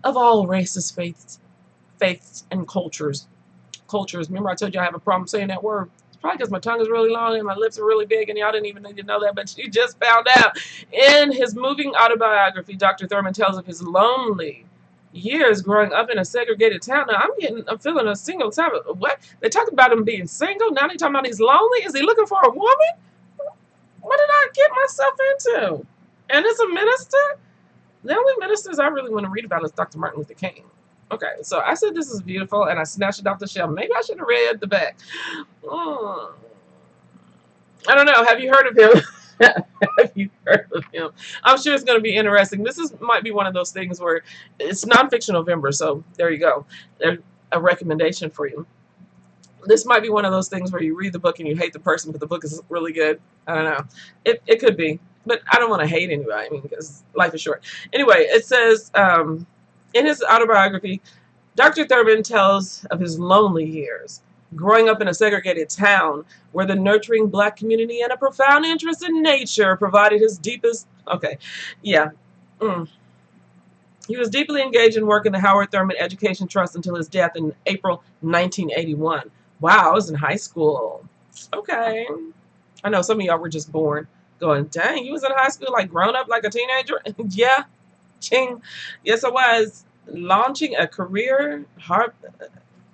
of all races, faiths, and cultures. Remember I told you I have a problem saying that word? It's probably because my tongue is really long and my lips are really big, and y'all didn't even need to know that, but you just found out. In his moving autobiography, Dr. Thurman tells of his lonely years growing up in a segregated town. Now I'm feeling a single time. What? They talk about him being single. Now they talking about he's lonely. Is he looking for a woman? What did I get myself into? And it's a minister? The only ministers I really want to read about is Dr. Martin Luther King. Okay, so I said this is beautiful, and I snatched it off the shelf. Maybe I should have read the back. I don't know. Have you heard of him? Have you heard of him? I'm sure it's going to be interesting. This might be one of those things where it's nonfiction November, so there you go. There's a recommendation for you. This might be one of those things where you read the book and you hate the person, but the book is really good. I don't know. It could be, but I don't want to hate anybody. I mean, because life is short. Anyway, it says in his autobiography, Dr. Thurman tells of his lonely years, growing up in a segregated town where the nurturing black community and a profound interest in nature provided his deepest... Okay, yeah. He was deeply engaged in work in the Howard Thurman Education Trust until his death in April 1981. Wow, I was in high school. Okay. I know some of y'all were just born going, dang, you was in high school, like grown up like a teenager? Yeah. Ching. Yes, I was. Launching a career.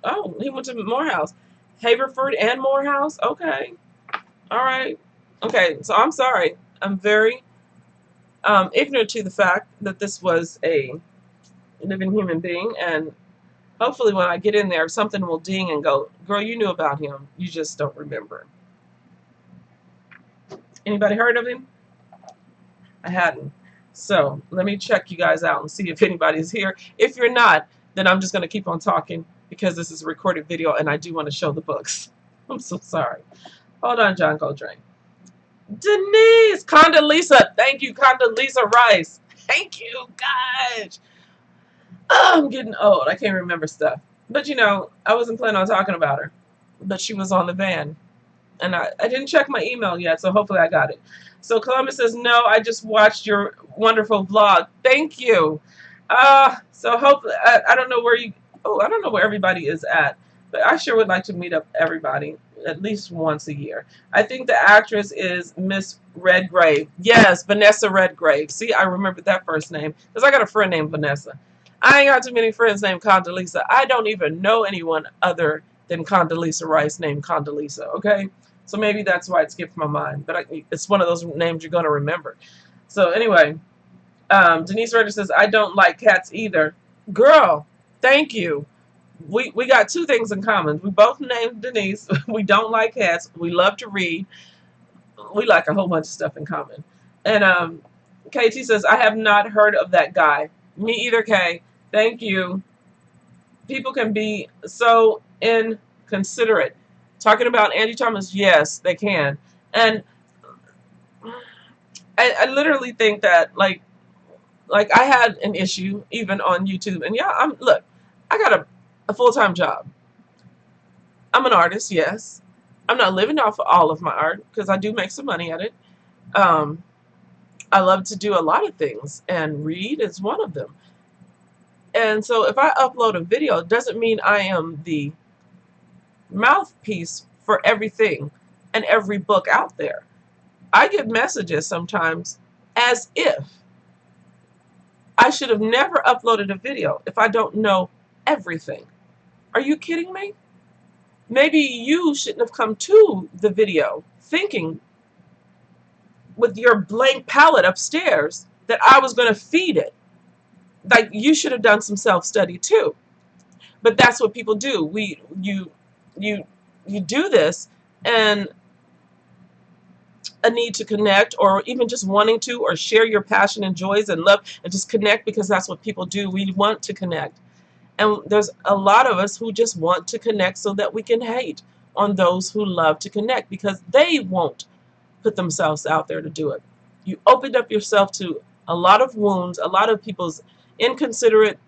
Oh, he went to Morehouse. Haverford and Morehouse? Okay. All right. Okay, so I'm sorry. I'm very ignorant to the fact that this was a living human being, and hopefully when I get in there, something will ding and go, girl, you knew about him. You just don't remember. Anybody heard of him? I hadn't. So let me check you guys out and see if anybody's here. If you're not, then I'm just going to keep on talking because this is a recorded video and I do want to show the books. I'm so sorry. Hold on, John Coltrane. Denise, Condoleezza. Thank you, Condoleezza Rice. Thank you, gosh. Oh, I'm getting old. I can't remember stuff. But you know, I wasn't planning on talking about her. But she was on the van. And I didn't check my email yet, so hopefully I got it. So Columbus says, no, I just watched your wonderful vlog. Thank you. So hopefully, I don't know where I don't know where everybody is at, but I sure would like to meet up everybody at least once a year. I think the actress is Miss Redgrave. Yes, Vanessa Redgrave. See, I remembered that first name because I got a friend named Vanessa. I ain't got too many friends named Condoleezza. I don't even know anyone other than Condoleezza Rice named Condoleezza, okay? So maybe that's why it skipped my mind. But it's one of those names you're going to remember. So anyway, Denise Rader says, I don't like cats either. Girl, Thank you. We got two things in common. We both named Denise. We don't like cats. We love to read. We like a whole bunch of stuff in common. And KT says, I have not heard of that guy. Me either, Kay. Thank you. People can be so inconsiderate. Talking about Angie Thomas, yes, they can. And I literally think that like I had an issue even on YouTube. And yeah, look, I got a full-time job. I'm an artist, yes. I'm not living off of all of my art because I do make some money at it. I love to do a lot of things, and read is one of them. And so if I upload a video, it doesn't mean I am the mouthpiece for everything and every book out there. I get messages sometimes as if I should have never uploaded a video if I don't know everything. Are you kidding me? Maybe you shouldn't have come to the video thinking with your blank palette upstairs that I was going to feed it. Like, you should have done some self-study too. But that's what people do. You do this, and a need to connect, or even just wanting to, or share your passion and joys and love, and just connect because that's what people do. We want to connect. And there's a lot of us who just want to connect so that we can hate on those who love to connect because they won't put themselves out there to do it. You opened up yourself to a lot of wounds, a lot of people's inconsiderate,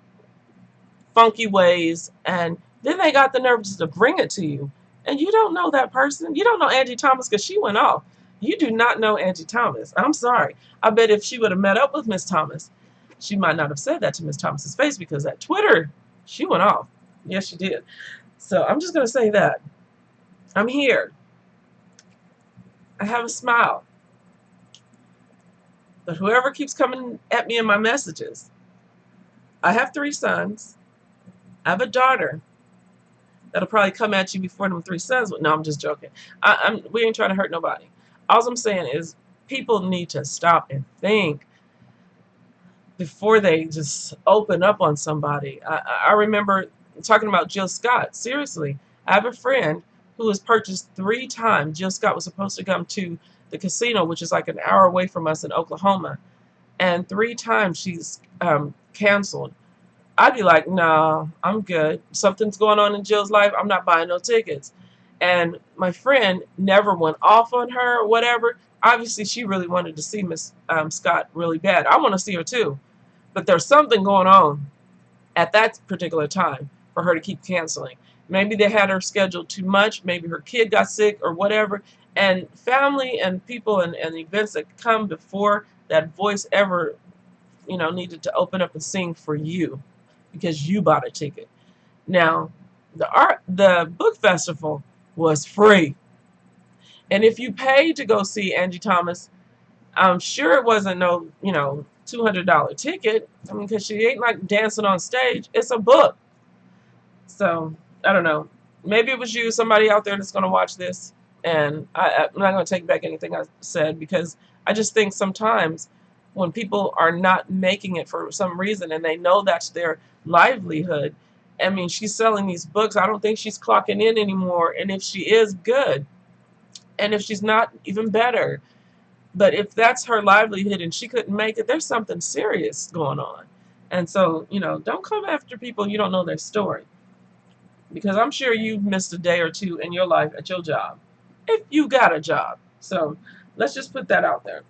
funky ways, and then they got the nerve just to bring it to you. And you don't know that person. You don't know Angie Thomas because she went off. You do not know Angie Thomas. I'm sorry. I bet if she would have met up with Miss Thomas, she might not have said that to Miss Thomas's face, because at Twitter, she went off. Yes, she did. So I'm just going to say that. I'm here. I have a smile. But whoever keeps coming at me in my messages, I have 3 sons. I have a daughter that'll probably come at you before them 3 sons. No, I'm just joking. We ain't trying to hurt nobody. All I'm saying is people need to stop and think before they just open up on somebody. I remember talking about Jill Scott. Seriously, I have a friend who was purchased 3 times. Jill Scott was supposed to come to the casino, which is like an hour away from us in Oklahoma, and 3 times she's canceled. I'd be like, no, I'm good. Something's going on in Jill's life. I'm not buying no tickets. And my friend never went off on her or whatever. Obviously, she really wanted to see Miss Scott really bad. I want to see her too. But there's something going on at that particular time for her to keep canceling. Maybe they had her scheduled too much. Maybe her kid got sick or whatever. And family and people and events that come before that voice ever, needed to open up and sing for you because you bought a ticket. Now, the book festival was free. And if you paid to go see Angie Thomas, I'm sure it wasn't no, $200 ticket. I mean, because she ain't like dancing on stage. It's a book. So, I don't know. Maybe it was you, somebody out there that's going to watch this. And I'm not going to take back anything I said, because I just think sometimes when people are not making it for some reason and they know that's their livelihood. I mean, she's selling these books. I don't think she's clocking in anymore. And if she is, good. And if she's not, even better. But if that's her livelihood and she couldn't make it, there's something serious going on. And so, don't come after people you don't know their story. Because I'm sure you've missed a day or two in your life at your job. If you got a job. So let's just put that out there.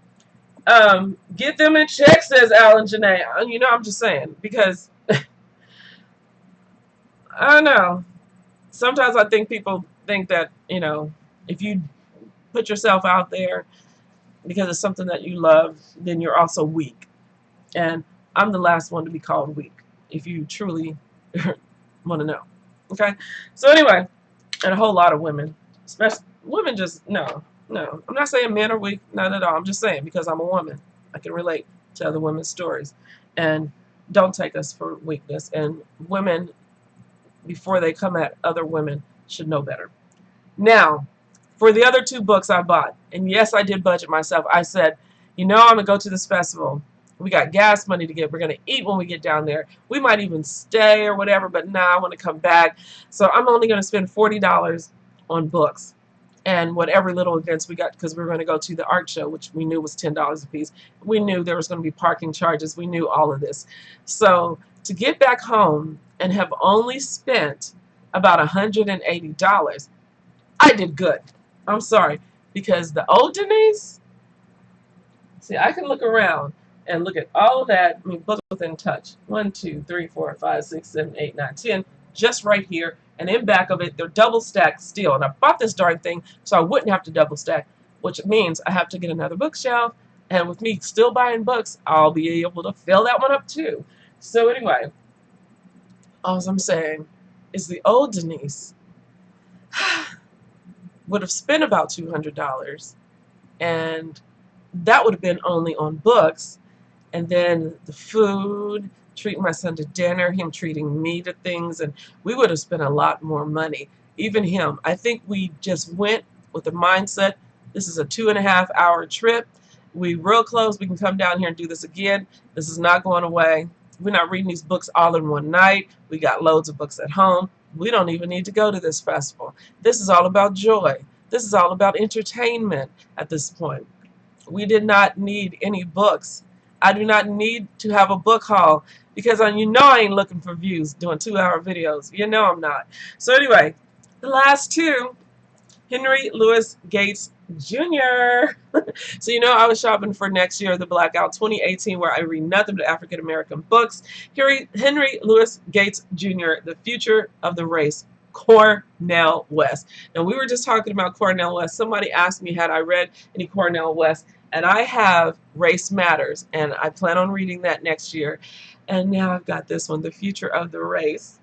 Get them in check, says Alan Janae. I'm just saying, because I don't know. Sometimes I think people think that, if you put yourself out there because it's something that you love, then you're also weak. And I'm the last one to be called weak, if you truly want to know. Okay? So anyway, and a whole lot of women, especially women, just, no. I'm not saying men are weak, not at all. I'm just saying, because I'm a woman, I can relate to other women's stories. And don't take us for weakness. And women, before they come at other women, should know better. Now, for the other 2 books I bought, and yes, I did budget myself. I said, I'm going to go to this festival. We got gas money to get. We're going to eat when we get down there. We might even stay or whatever, but nah, I want to come back. So I'm only going to spend $40 on books and whatever little events we got, because we were going to go to the art show, which we knew was $10 a piece. We knew there was going to be parking charges. We knew all of this. So to get back home and have only spent about $180, I did good. I'm sorry, because the old Denise, see, I can look around and look at all of that. I mean, books within touch. 1, 2, 3, 4, 5, 6, 7, 8, 9, 10. Just right here. And in back of it, they're double stacked still. And I bought this darn thing so I wouldn't have to double stack, which means I have to get another bookshelf. And with me still buying books, I'll be able to fill that one up too. So anyway, all I'm saying is the old Denise would have spent about $200, and that would have been only on books, and then the food, treating my son to dinner, him treating me to things, and we would have spent a lot more money. Even him, I think we just went with the mindset, this is a 2.5-hour trip. We real close, we can come down here and do this again. This is not going away. We're not reading these books all in one night. We got loads of books at home. We don't even need to go to this festival. This is all about joy. This is all about entertainment at this point. We did not need any books. I do not need to have a book haul, because you know I ain't looking for views doing 2-hour videos. You know I'm not. So anyway, the last two, Henry Louis Gates Jr. So you know I was shopping for next year, the Blackout 2018, where I read nothing but African American books. Henry Louis Gates Jr., The Future of the Race, Cornel West. Now we were just talking about Cornel West. Somebody asked me had I read any Cornel West, and I have Race Matters, and I plan on reading that next year. And now I've got this one, The Future of the Race.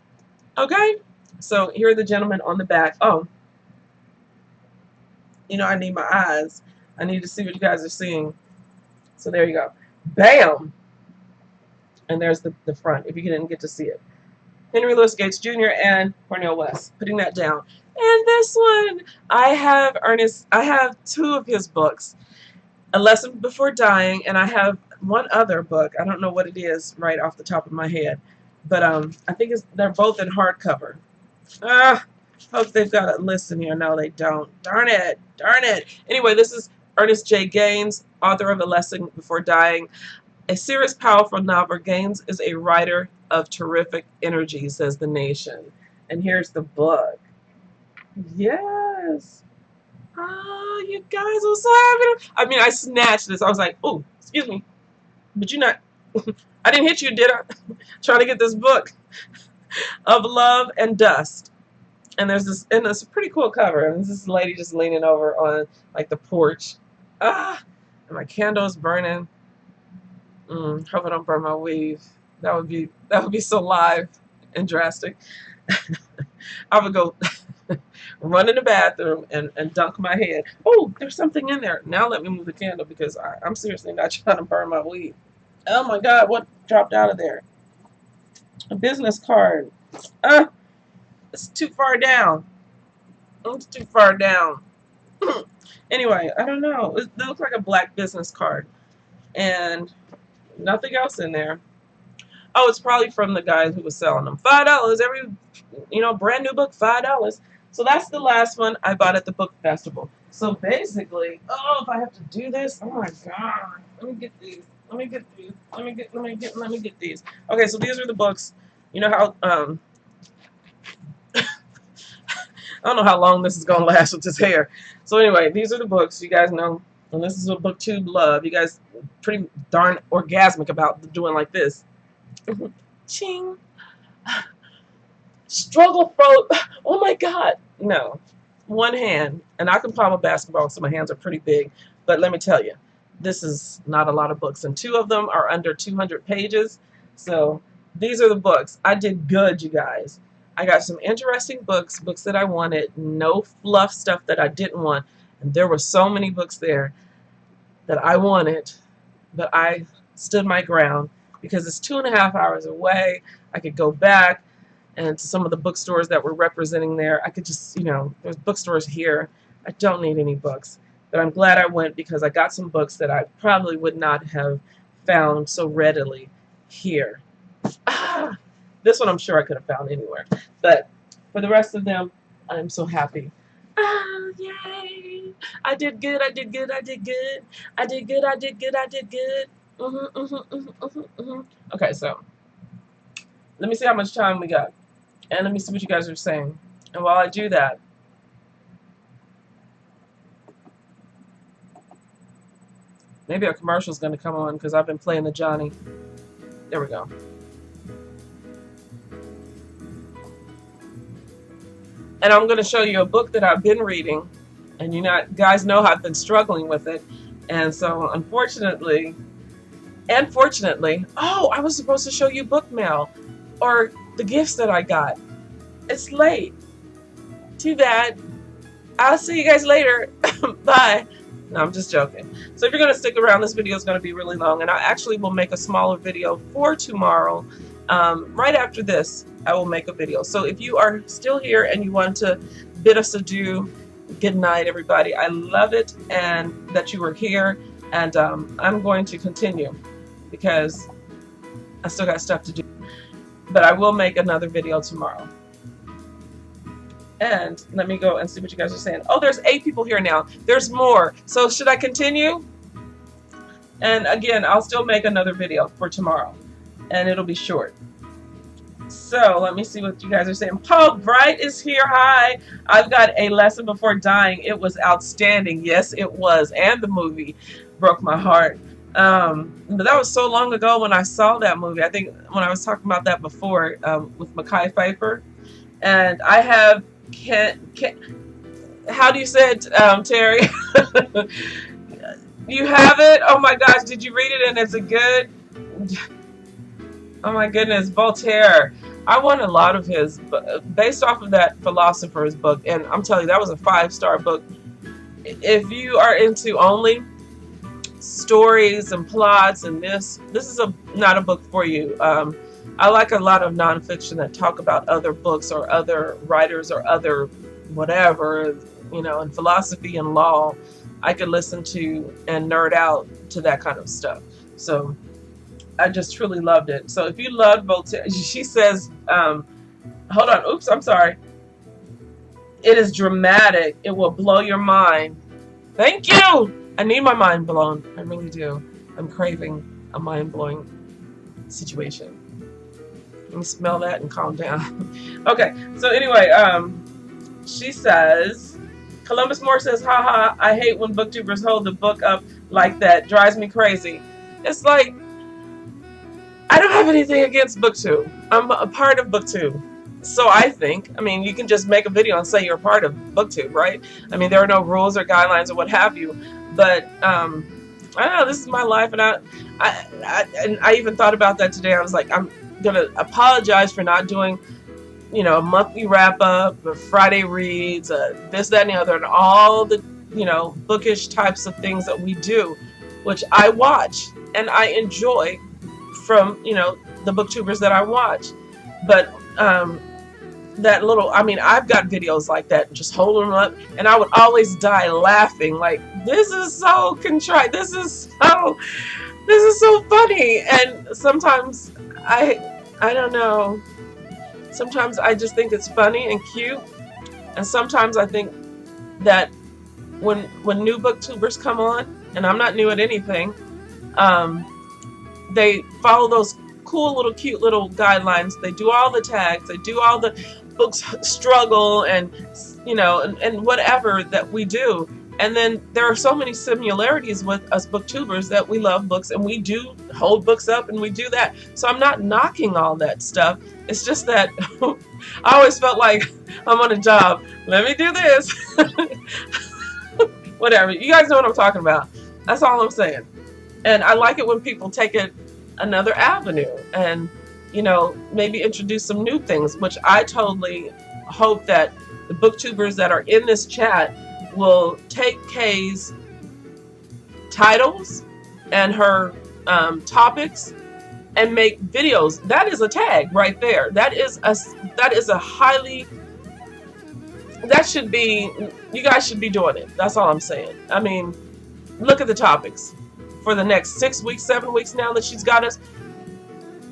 Okay, so here are the gentlemen on the back. Oh, you know I need my eyes. I need to see what you guys are seeing. So there you go. Bam! And there's the front, if you didn't get to see it. Henry Louis Gates Jr. and Cornel West. Putting that down. And this one, I have 2 of his books. A Lesson Before Dying, and I have one other book. I don't know what it is right off the top of my head, but I think they're both in hardcover. Hope they've got a list in here. No, they don't. Darn it. Darn it. Anyway, this is Ernest J. Gaines, author of A Lesson Before Dying. A serious, powerful novel. Gaines is a writer of terrific energy, says The Nation. And here's the book. Yes. Oh, you guys are so happy. I mean, I snatched this. I was like, oh, excuse me. But you're not. I didn't hit you, did I? Trying to get this book of Love and Dust. And there's this, and it's a pretty cool cover. And this lady just leaning over on like the porch. And my candle is burning. Hope I don't burn my weave. That would be so live and drastic. I would go run in the bathroom and dunk my head. Oh, there's something in there. Now let me move the candle, because I'm seriously not trying to burn my weave. Oh my God, what dropped out of there? A business card. It's too far down. It's too far down. Anyway, I don't know. It looks like a black business card. And nothing else in there. Oh, it's probably from the guy who was selling them. $5 every, brand new book, $5. So that's the last one I bought at the book festival. So basically, if I have to do this, oh my God, let me get these. Let me get these. Let me get these. Okay, so these are the books. You know how I don't know how long this is gonna last with this hair. So anyway, these are the books. You guys know, and this is what Booktube love. You guys pretty darn orgasmic about doing like this. Ching. Struggle throat. Oh my God. No. One hand. And I can palm a basketball, so my hands are pretty big. But let me tell you, this is not a lot of books. And 2 of them are under 200 pages. So these are the books. I did good, you guys. I got some interesting books that I wanted. No fluff stuff that I didn't want. And there were so many books there that I wanted. But I stood my ground, because it's 2.5 hours away. I could go back and to some of the bookstores that were representing there. I could just, there's bookstores here. I don't need any books. But I'm glad I went, because I got some books that I probably would not have found so readily here. Ah, this one I'm sure I could have found anywhere. But for the rest of them, I'm so happy. Ah, yay! I did good, I did good, I did good. I did good, I did good, I did good. Okay, so let me see how much time we got. And let me see what you guys are saying. And while I do that, maybe a commercial is going to come on because I've been playing the Johnny. There we go. And I'm going to show you a book that I've been reading. And you guys know I've been struggling with it. And so unfortunately, and fortunately, oh, I was supposed to show you BOOKMAIL or the gifts that I got. It's late. Too bad. I'll see you guys later. Bye. No, I'm just joking. So if you're going to stick around, this video is going to be really long. And I actually will make a smaller video for tomorrow. Right after this, I will make a video. So if you are still here and you want to bid us adieu, good night, everybody. I love it and that you were here. And I'm going to continue because I still got stuff to do. But I will make another video tomorrow. And let me go and see what you guys are saying. Oh, there's 8 people here now. There's more. So should I continue? And again, I'll still make another video for tomorrow. And it'll be short. So let me see what you guys are saying. Paul Bright is here. Hi. I've got A Lesson Before Dying. It was outstanding. Yes, it was. And the movie broke my heart. But that was so long ago when I saw that movie. I think when I was talking about that before with Mekhi Phifer. And I have how do you say it, Terry? You have it? Oh my gosh, did you read it and is it good? Oh my goodness, Voltaire. I want a lot of his, based off of that philosopher's book, and I'm telling you, that was a 5-star book. If you are into only stories and plots and this is not a book for you. I like a lot of nonfiction that talk about other books or other writers or other whatever, you know, and philosophy and law. I could listen to and nerd out to that kind of stuff. So I just truly loved it. So if you loved Voltaire, she says, hold on, oops, I'm sorry. It is dramatic. It will blow your mind. Thank you. I need my mind blown. I really do. I'm craving a mind-blowing situation. Let me smell that and calm down. Okay, so anyway, she says, Columbus Moore says, haha, I hate when booktubers hold the book up like that. Drives me crazy. It's like, I don't have anything against Booktube. I'm a part of Booktube. So I think, I mean, you can just make a video and say you're a part of Booktube, right? I mean, there are no rules or guidelines or what have you. But, I don't know, this is my life. And I even thought about that today. I was like, I'm going to apologize for not doing, you know, a monthly wrap-up, a Friday reads, this, that, and the other, and all the, you know, bookish types of things that we do, which I watch and I enjoy from, you know, the booktubers that I watch. But that little, I mean, I've got videos like that, just holding them up, and I would always die laughing, like, this is so contrite, this is so funny. And sometimes I don't know, sometimes I just think it's funny and cute, and sometimes I think that when new booktubers come on, and I'm not new at anything, they follow those cool little cute little guidelines. They do all the tags, they do all the books struggle and, you know, and whatever that we do. And then there are so many similarities with us booktubers that we love books and we do hold books up and we do that. So I'm not knocking all that stuff. It's just that I always felt like I'm on a job. Let me do this. Whatever. You guys know what I'm talking about. That's all I'm saying. And I like it when people take it another avenue and, you know, maybe introduce some new things, which I totally hope that the booktubers that are in this chat will take Kay's titles and her topics and make videos. That is a tag right there. That is a highly, that should be, you guys should be doing it. That's all I'm saying. I mean, look at the topics. for the next 6 weeks, 7 weeks now that she's got us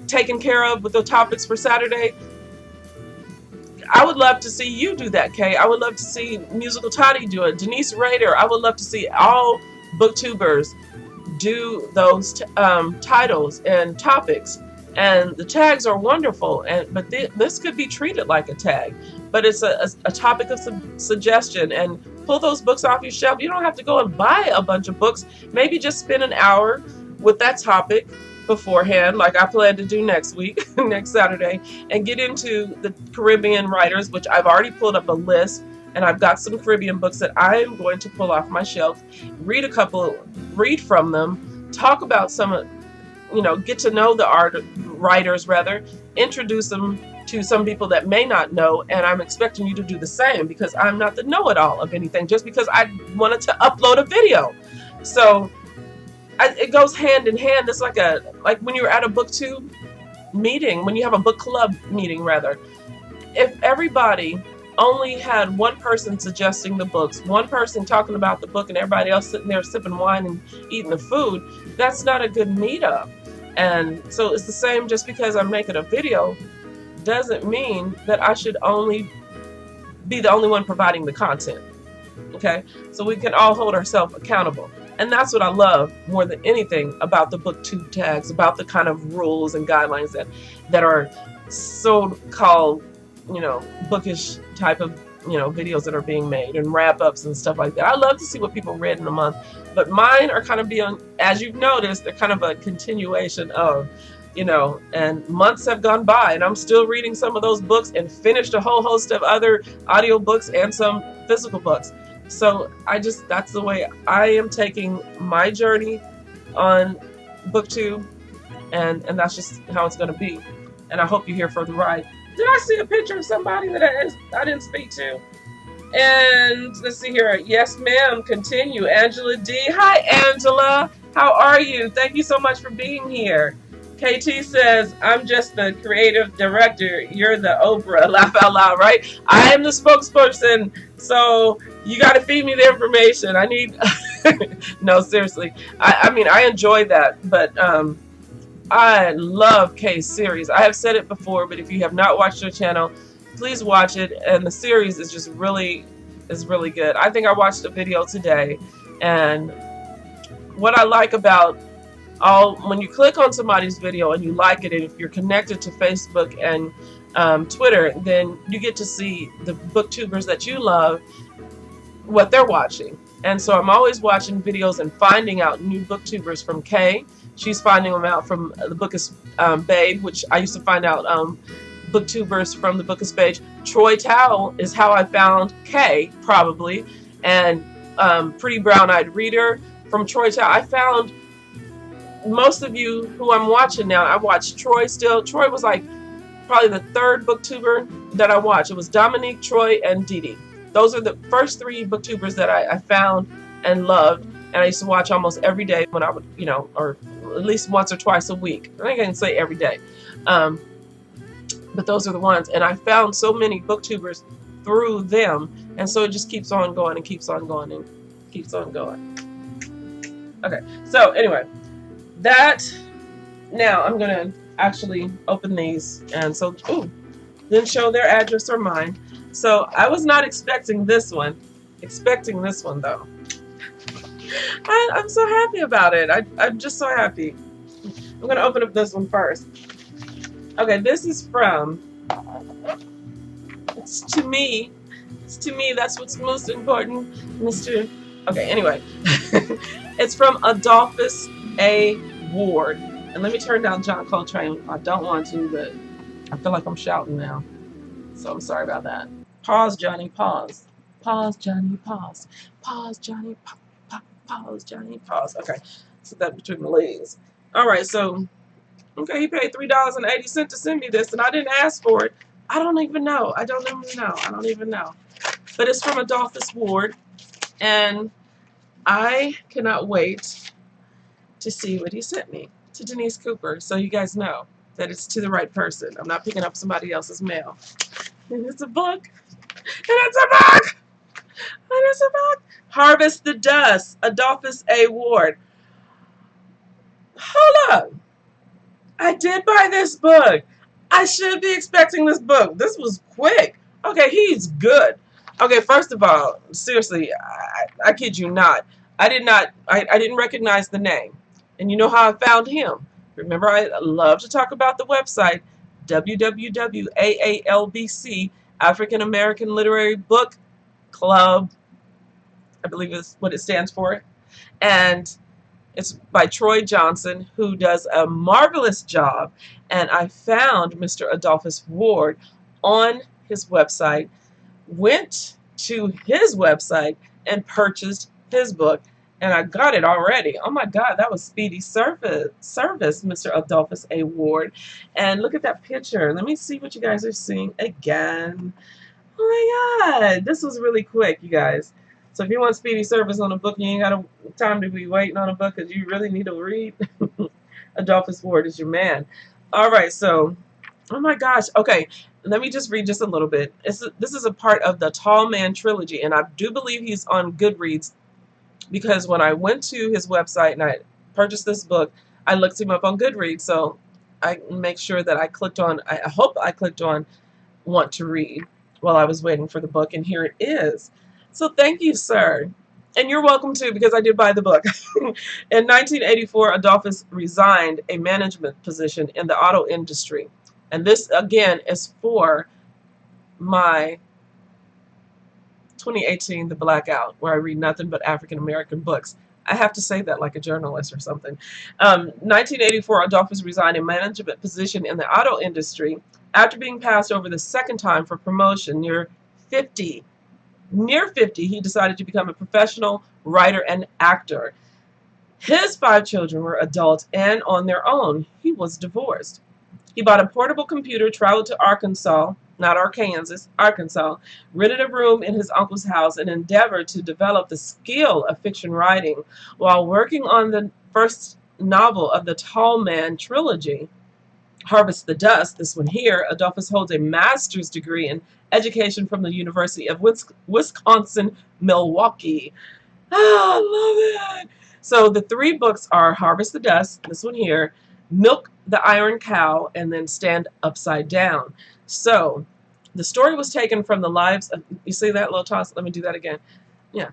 taken care of with the topics for Saturday. I would love to see you do that, Kay. I would love to see Musical Tati do it. Denise Rader. I would love to see all booktubers do those titles and topics. And the tags are wonderful, but this could be treated like a tag. But it's a topic of suggestion, and pull those books off your shelf. You don't have to go and buy a bunch of books. Maybe just spend an hour with that topic beforehand, like I plan to do next week, next Saturday, and get into the Caribbean writers, which I've already pulled up a list, and I've got some Caribbean books that I am going to pull off my shelf, read from them, talk about some, get to know the writers rather, introduce them to some people that may not know, and I'm expecting you to do the same, because I'm not the know-it-all of anything, just because I wanted to upload a video. So it goes hand in hand. It's like when you're at a Booktube meeting, when you have a book club meeting rather. If everybody only had one person suggesting the books, one person talking about the book, and everybody else sitting there sipping wine and eating the food, that's not a good meetup. And so it's the same. Just because I'm making a video doesn't mean that I should only be the only one providing the content. Okay, so we can all hold ourselves accountable. And that's what I love more than anything about the Booktube tags, about the kind of rules and guidelines that are so-called, bookish type of, videos that are being made, and wrap-ups and stuff like that. I love to see what people read in a month, but mine are kind of as you've noticed, they're kind of a continuation of, and months have gone by, and I'm still reading some of those books and finished a whole host of other audiobooks and some physical books. So that's the way I am taking my journey on Booktube, and that's just how it's going to be. And I hope you're here for the ride. Did I see a picture of somebody that I didn't speak to? And let's see here. Yes, ma'am. Continue. Angela D. Hi, Angela. How are you? Thank you so much for being here. KT says, I'm just the creative director. You're the Oprah. Laugh out loud, right? I am the spokesperson. So you got to feed me the information. I need... No, seriously. I mean, I enjoy that. But I love Kay's series. I have said it before, but if you have not watched her channel, please watch it. And the series is just really good. I think I watched a video today. And what I like about when you click on somebody's video and you like it, and if you're connected to Facebook and Twitter, then you get to see the booktubers that you love, what they're watching. And so I'm always watching videos and finding out new booktubers from Kay. She's finding them out from the Bookish Babe, which I used to find out booktubers from the Bookish Page. Troy Towell is how I found Kay, probably, and Pretty Brown Eyed Reader from Troy Towell. I found most of you who I'm watching now. I watched Troy still. Troy was like probably the third booktuber that I watched. It was Dominique, Troy, and Diedre. Those are the first three booktubers that I found and loved, and I used to watch almost every day when I would, or at least once or twice a week. I think I can say every day. But those are the ones, and I found so many booktubers through them, and so it just keeps on going and keeps on going and keeps on going. Okay, so anyway, now I'm gonna actually open these, and so didn't show their address or mine. So I was not expecting this one. Expecting this one though. I'm so happy about it. I'm just so happy. I'm gonna open up this one first. Okay, this is from. It's to me. That's what's most important, Mr. Okay, anyway, it's from Adolphus A. Ward. And let me turn down John Coltrane. I don't want to, but I feel like I'm shouting now. So I'm sorry about that. Pause, Johnny, pause. Pause, Johnny, pause. Pause, Johnny, pause, Johnny, pause. Okay, so that between the legs. All right, so, okay, he paid $3.80 to send me this, and I didn't ask for it. I don't even know. I don't even know. But it's from Adolphus Ward, and I cannot wait to see what he sent me. To Denise Cooper, so you guys know that it's to the right person. I'm not picking up somebody else's mail. And it's a book. And it's a book. And it's a book. Harvest the Dust, Adolphus A. Ward. hold up. I did buy this book. I should be expecting this book. This was quick. Okay, he's good. Okay, first of all, seriously, I kid you not. I didn't recognize the name. And you know how I found him? Remember, I love to talk about the website www.AALBC, African American Literary Book Club, I believe is what it stands for. And it's by Troy Johnson, who does a marvelous job. And I found Mr. Adolphus Ward on his website, went to his website, and purchased his book. And I got it already. Oh my God, that was speedy service, Mr. Adolphus A. Ward. And look at that picture. Let me see what you guys are seeing again. Oh my God, this was really quick, you guys. So if you want speedy service on a book, you ain't got time to be waiting on a book because you really need to read. Adolphus Ward is your man. All right, so, oh my gosh. Okay, let me just read just a little bit. This is a part of the Tall Man trilogy, and I do believe he's on Goodreads because when I went to his website and I purchased this book, I looked him up on Goodreads. So I make sure that I clicked on, I hope I clicked on Want to Read while I was waiting for the book, and here it is. So thank you, sir. And you're welcome too, because I did buy the book. In 1984, Adolphus resigned a management position in the auto industry. And this, again, is for my 2018 The Blackout, where I read nothing but African American books. I have to say that like a journalist or something. 1984, Adolphus resigned a management position in the auto industry after being passed over the second time for promotion near 50. Near 50, he decided to become a professional writer and actor. His 5 children were adults and on their own. He was divorced. He bought a portable computer, traveled to Arkansas, not Arkansas, Arkansas, rented a room in his uncle's house, and endeavored to develop the skill of fiction writing while working on the first novel of the Tall Man trilogy, Harvest the Dust. This one here, Adolphus holds a master's degree in education from the University of Wisconsin-Milwaukee. Ah, I love it. So the 3 books are Harvest the Dust, this one here, Milk the Iron Cow, and then Stand Upside Down. So the story was taken from the lives of, you see that little toss? Let me do that again. Yeah.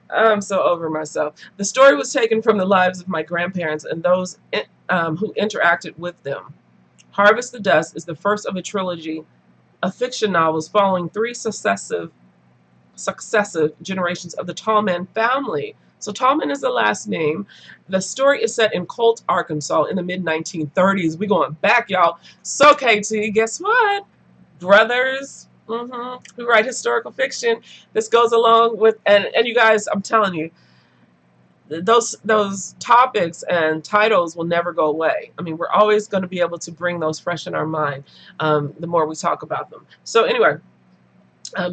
I'm so over myself. The story was taken from the lives of my grandparents and those who interacted with them. Harvest the Dust is the first of a trilogy of fiction novels following 3 successive generations of the Tallman family. So Tallman is the last name. The story is set in Colt, Arkansas in the mid-1930s. We going back, y'all. So KT, guess what? Brothers who write historical fiction. This goes along with, and you guys, I'm telling you, those topics and titles will never go away. I mean, we're always going to be able to bring those fresh in our mind the more we talk about them. So anyway,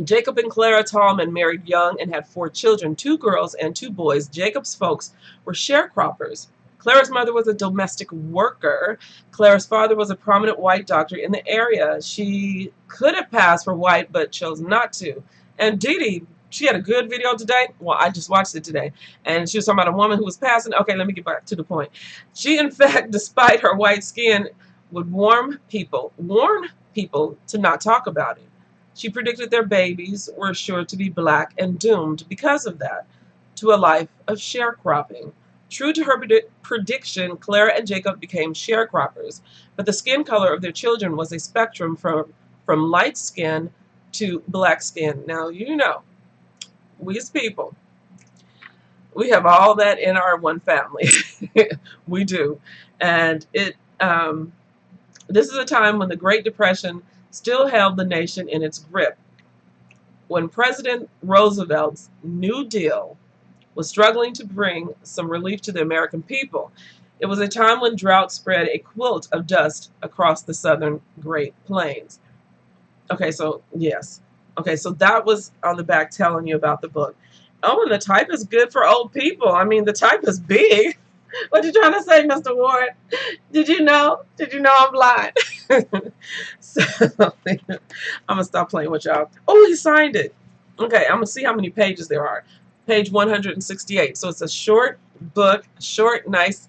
Jacob and Clara Tallman married young and had 4 children, 2 girls and 2 boys. Jacob's folks were sharecroppers. Clara's mother was a domestic worker. Clara's father was a prominent white doctor in the area. She could have passed for white, but chose not to. And Diedre, she had a good video today. Well, I just watched it today. And she was talking about a woman who was passing. Okay, let me get back to the point. She, in fact, despite her white skin, would warn people to not talk about it. She predicted their babies were sure to be black and doomed because of that to a life of sharecropping. True to her prediction, Clara and Jacob became sharecroppers, but the skin color of their children was a spectrum from light skin to black skin. Now, you know, we as people, we have all that in our one family. We do. And this is a time when the Great Depression still held the nation in its grip. When President Roosevelt's New Deal was struggling to bring some relief to the American people, it was a time when drought spread a quilt of dust across the southern Great Plains. Okay, so yes. Okay, so that was on the back telling you about the book. Oh, and the type is good for old people. I mean, the type is big. What you trying to say, Mr. Ward? Did you know? Did you know I'm blind? So, I'm going to stop playing with y'all. Oh, he signed it. Okay, I'm going to see how many pages there are. Page 168. So it's a short book. Short, nice,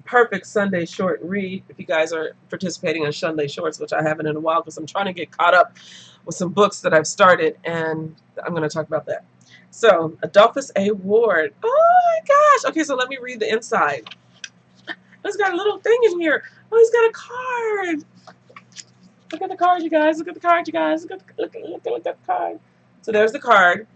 perfect Sunday short read. If you guys are participating in Sunday shorts, which I haven't in a while because I'm trying to get caught up with some books that I've started, and I'm going to talk about that. So, Adolphus A. Ward. Oh my gosh. Okay, so let me read the inside. It's got a little thing in here. Oh, he's got a card. Look at the card, you guys. Look at the card, you guys. Look at the card. So there's the card.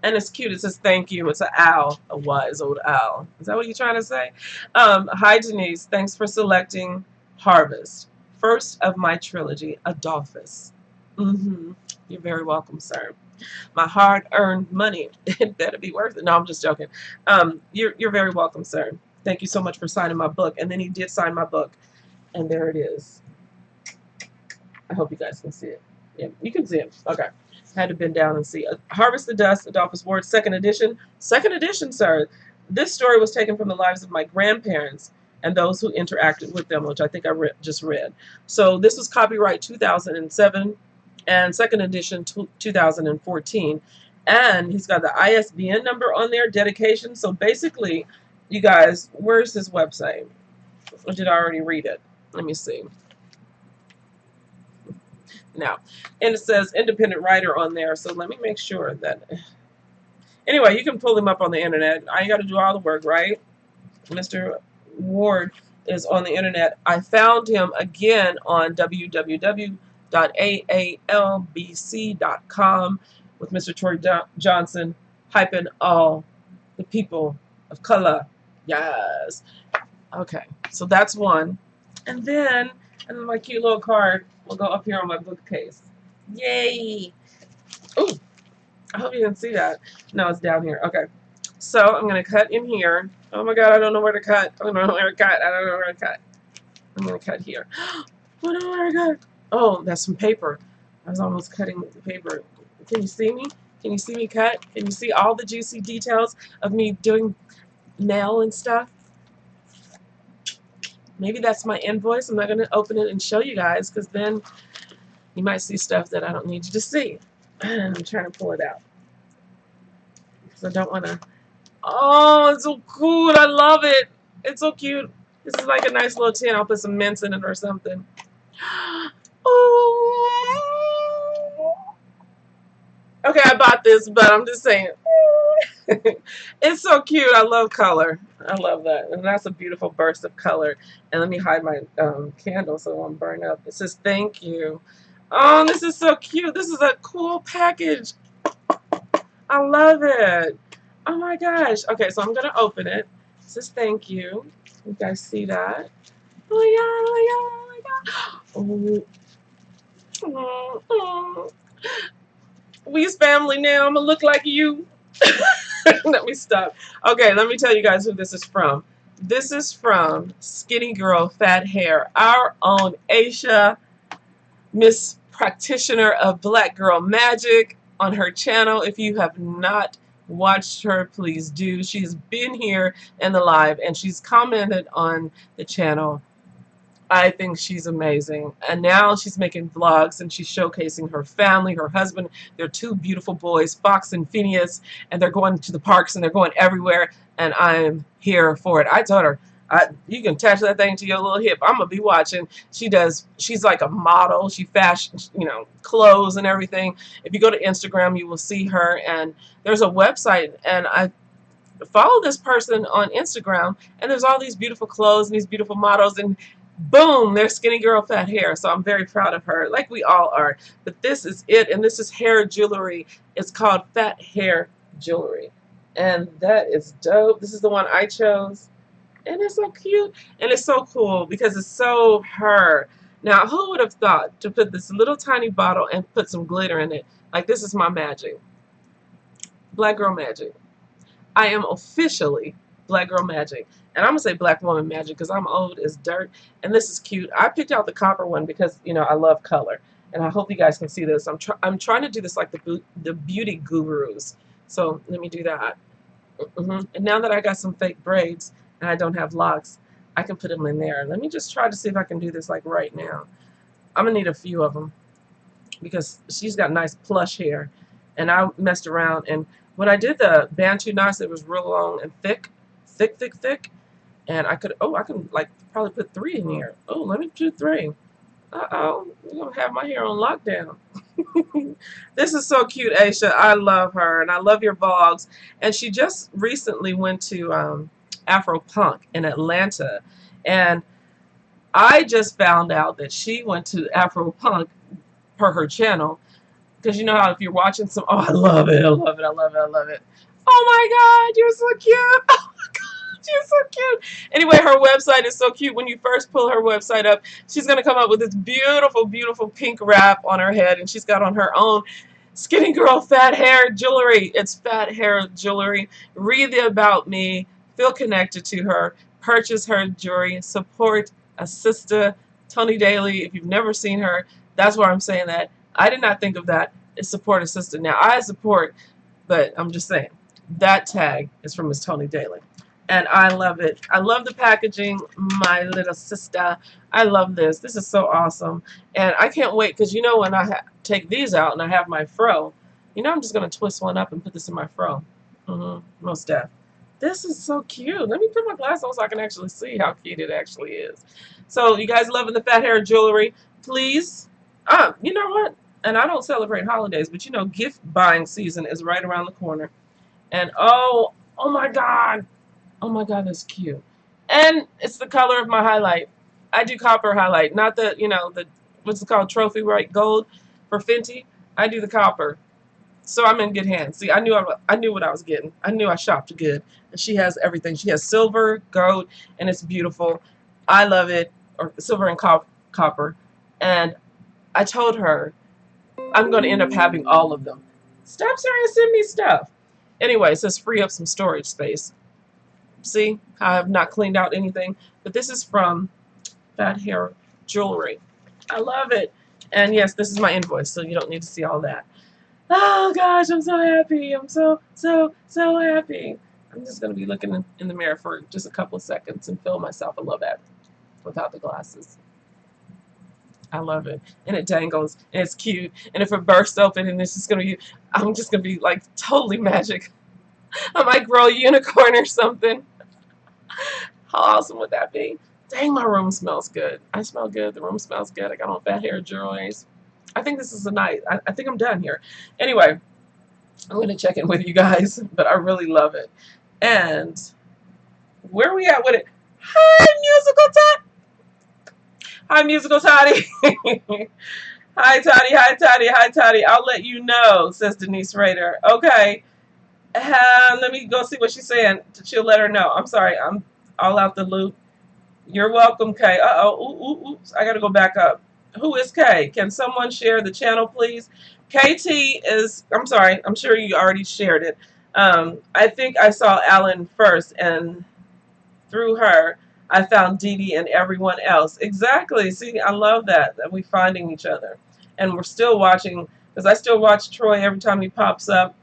And it's cute. It says thank you. It's an owl. A wise old owl. Is that what you're trying to say? Hi, Denise. Thanks for selecting Harvest. First of my trilogy, Adolphus. You're very welcome, sir. My hard-earned money. It better be worth it. No, I'm just joking. You're very welcome, sir. Thank you so much for signing my book. And then he did sign my book. And there it is. I hope you guys can see it. Yeah, you can see it. Okay. Had to bend down and see. Harvest the Dust, Adolphus Ward, second edition. Second edition, sir. This story was taken from the lives of my grandparents and those who interacted with them, which I think I just read. So this was copyright 2007 and second edition 2014. And he's got the ISBN number on there, dedication. So basically, you guys, where's his website? Or did I already read it? Let me see. Now, and it says independent writer on there, so let me make sure that, anyway, you can pull him up on the internet. I ain't got to do all the work, right? Mr. Ward is on the internet. I found him again on www.aalbc.com with Mr. Troy Johnson, hyping all the people of color. Yes. Okay, so that's one. And then my cute little card will go up here on my bookcase. Yay! Ooh, I hope you can see that. No, it's down here. Okay, so I'm going to cut in here. Oh my God, I don't know where to cut. I don't know where to cut. I don't know where to cut. I'm going to cut here. I don't know where to cut. Oh, that's some paper. I was almost cutting the paper. Can you see me? Can you see me cut? Can you see all the juicy details of me doing nail and stuff? Maybe that's my invoice. I'm not going to open it and show you guys because then you might see stuff that I don't need you to see. I'm trying to pull it out because I don't want to. Oh, it's so cool. I love it. It's so cute. This is like a nice little tin. I'll put some mints in it or something. Oh. Okay, I bought this, but I'm just saying. It's so cute. I love color. I love that. And that's a beautiful burst of color. And let me hide my candle so it won't burn up. It says thank you. Oh, this is so cute. This is a cool package. I love it. Oh my gosh. Okay, so I'm going to open it. It says thank you. You guys see that? Oh my God. Oh my God. Oh. Oh. We's family now. I'm going to look like you. Let me stop. Okay, let me tell you guys who this is from. This is from Skinny Girl Fat Hair, our own Aisha, Miss Practitioner of Black Girl Magic, on her channel. If you have not watched her, please do. She's been here in the live and she's commented on the channel. I think she's amazing. And now she's making vlogs and she's showcasing her family, her husband, their two beautiful boys, Fox and Phineas, and they're going to the parks and they're going everywhere, and I'm here for it. I told her, you can attach that thing to your little hip. I'm going to be watching. She's like a model. She fashions, clothes and everything. If you go to Instagram, you will see her, and there's a website, and I follow this person on Instagram, and there's all these beautiful clothes and these beautiful models, and boom, there's Skinny Girl Fat Hair. So I'm very proud of her, like we all are. But this is it, and this is hair jewelry. It's called Fat Hair Jewelry, and that is dope. This is the one I chose, and it's so cute, and it's so cool because it's so her. Now, who would have thought to put this little tiny bottle and put some glitter in it? Like, this is my magic. Black Girl Magic. I am officially Black Girl Magic. And I'm going to say Black Woman Magic because I'm old as dirt. And this is cute. I picked out the copper one because, I love color. And I hope you guys can see this. I'm trying to do this like the beauty gurus. So let me do that. And now that I got some fake braids and I don't have locks, I can put them in there. Let me just try to see if I can do this like right now. I'm going to need a few of them because she's got nice plush hair. And I messed around. And when I did the Bantu knots, it was real long and thick. thick, thick, thick. And I can like probably put 3 in here. Oh, let me do 3. Uh-oh, I'm gonna have my hair on lockdown. This is so cute, Aisha. I love her, and I love your vlogs. And she just recently went to Afro Punk in Atlanta, and I just found out that she went to Afro Punk per her channel. Because you know how if you're watching some, oh, I love it, I love it, I love it, I love it. Oh my God, you're so cute. Oh my God, you're so cute. Anyway, her website is so cute. When you first pull her website up, she's going to come up with this beautiful, beautiful pink wrap on her head. And she's got on her own skinny girl fat hair jewelry. It's fat hair jewelry. Read the About Me. Feel connected to her. Purchase her jewelry. Support a sister, Tony Daly. If you've never seen her, that's why I'm saying that. I did not think of that. It's support a sister. Now, I support, but I'm just saying, that tag is from Miss Tony Daly. And I love it. I love the packaging, my little sister. I love this. This is so awesome. And I can't wait, because you know when I take these out and I have my fro, you know I'm just going to twist one up and put this in my fro. Most def. This is so cute. Let me put my glass on so I can actually see how cute it actually is. So you guys loving the fat hair jewelry? Please. You know what? And I don't celebrate holidays, but you know, gift buying season is right around the corner. And oh my God. Oh my God, that's cute. And it's the color of my highlight. I do copper highlight, not the, you know, the, what's it called, trophy white gold for Fenty. I do the copper. So I'm in good hands. See, I knew what I was getting. I knew I shopped good. And she has everything. She has silver, gold, and it's beautiful. I love it. Or silver and copper. And I told her I'm going to end up having all of them. Stop trying to send me stuff. Anyway, it says free up some storage space. See, I have not cleaned out anything. But this is from Fat Hair Jewelry. I love it. And yes, this is my invoice, so you don't need to see all that. Oh gosh, I'm so happy. I'm so happy. I'm just going to be looking in the mirror for just a couple of seconds and feel myself a little bit without the glasses. I love it. And it dangles. And it's cute. And if it bursts open and it's just going to be, I'm just going to be like totally magic. I might grow a unicorn or something. How awesome would that be? Dang, my room smells good. I smell good. The room smells good. I got on fat hair jewelries. I think this is a night. I think I'm done here. Anyway, I'm going to check in with you guys. But I really love it. And where are we at with it? Hi, Musical Tot. Hi, Musical Tati. Hi, Tati. Hi, Tati. Hi, Tati. I'll let you know, says Denise Rader. Okay. Let me go see what she's saying. She'll let her know. I'm sorry. I'm all out the loop. You're welcome, Kay. Uh-oh. Oops. I got to go back up. Who is Kay? Can someone share the channel, please? KT is, I'm sorry. I'm sure you already shared it. I think I saw Alan first, and through her, I found Diedre and everyone else. Exactly. See, I love that we're finding each other. And we're still watching, because I still watch Troy every time he pops up.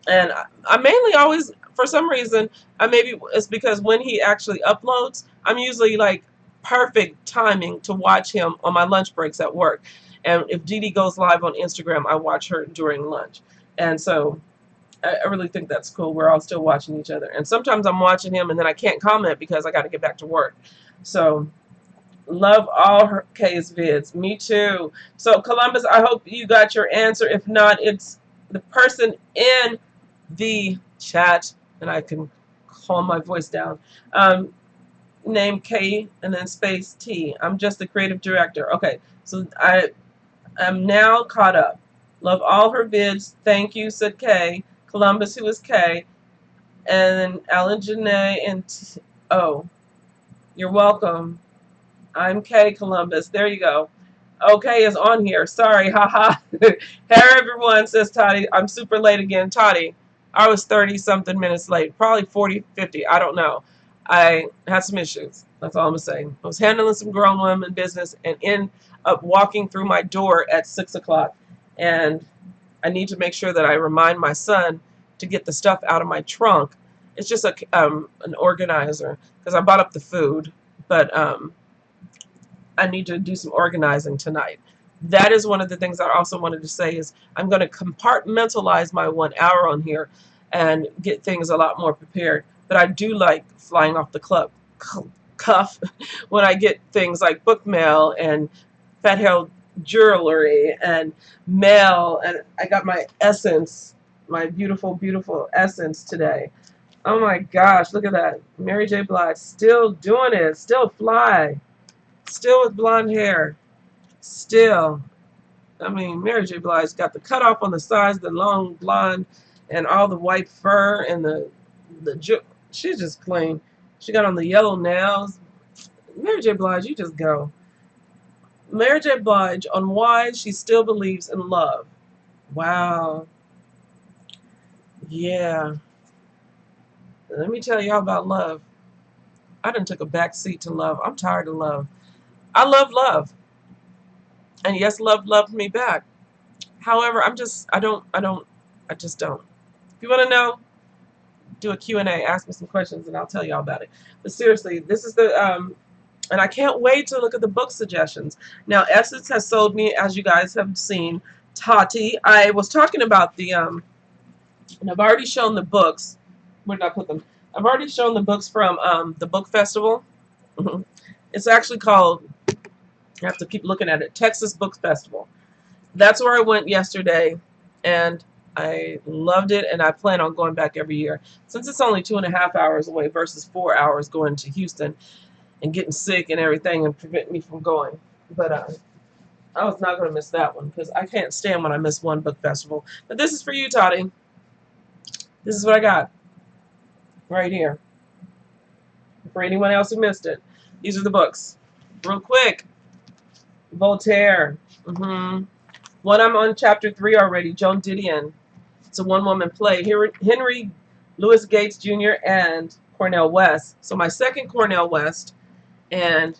And I mainly always, for some reason, maybe it's because when he actually uploads, I'm usually like perfect timing to watch him on my lunch breaks at work. And if Diedre goes live on Instagram, I watch her during lunch. And so I really think that's cool. We're all still watching each other. And sometimes I'm watching him and then I can't comment because I got to get back to work. So, love all her Kay's vids. Me too. So, Columbus, I hope you got your answer. If not, it's the person in the chat. And I can calm my voice down. Name K and then space T. I'm just the creative director. Okay. So, I am now caught up. Love all her vids. Thank you, said Kay. Columbus, who is K, and then Alan, Janae, and oh, you're welcome. I'm K, Columbus. There you go. Okay, is on here. Sorry, haha. Hey, everyone, says Tati. I'm super late again. Tati, I was 30-something minutes late. Probably 40, 50. I don't know. I had some issues. That's all I'm saying. I was handling some grown women business and end up walking through my door at 6 o'clock. And I need to make sure that I remind my son to get the stuff out of my trunk. It's just an organizer because I bought up the food, but I need to do some organizing tonight. That is one of the things I also wanted to say is I'm going to compartmentalize my 1 hour on here and get things a lot more prepared. but I do like flying off the cuff when I get things like book mail and fat held jewelry and mail. And I got my essence, my beautiful, beautiful essence today. Oh my gosh, look at that. Mary J. Blige still doing it, still fly, still with blonde hair, still. I mean, Mary J. Blige got the cutoff on the sides, the long blonde, and all the white fur and she's just clean. She got on the yellow nails. Mary J. Blige, you just go. Mary J. Blige on why she still believes in love. Wow. Yeah. Let me tell y'all about love. I done took a back seat to love. I'm tired of love. I love love. And yes, love loved me back. However, I just don't. If you want to know, do a Q&A, ask me some questions, and I'll tell y'all about it. But seriously, this is the, and I can't wait to look at the book suggestions. Now, Essence has sold me, as you guys have seen, Tati. I was talking about the, and I've already shown the books. Where did I put them? I've already shown the books from the book festival. It's actually called, I have to keep looking at it, Texas Book Festival. That's where I went yesterday, and I loved it, and I plan on going back every year. Since it's only 2.5 hours away versus 4 hours going to Houston and getting sick and everything and prevent me from going. But I was not going to miss that one because I can't stand when I miss one book festival. But this is for you, Tati. This is what I got right here. For anyone else who missed it, these are the books. Real quick. Voltaire. One, I'm on chapter 3 already, Joan Didion. It's a one-woman play. Henry Louis Gates Jr. and Cornel West. So my second Cornel West. And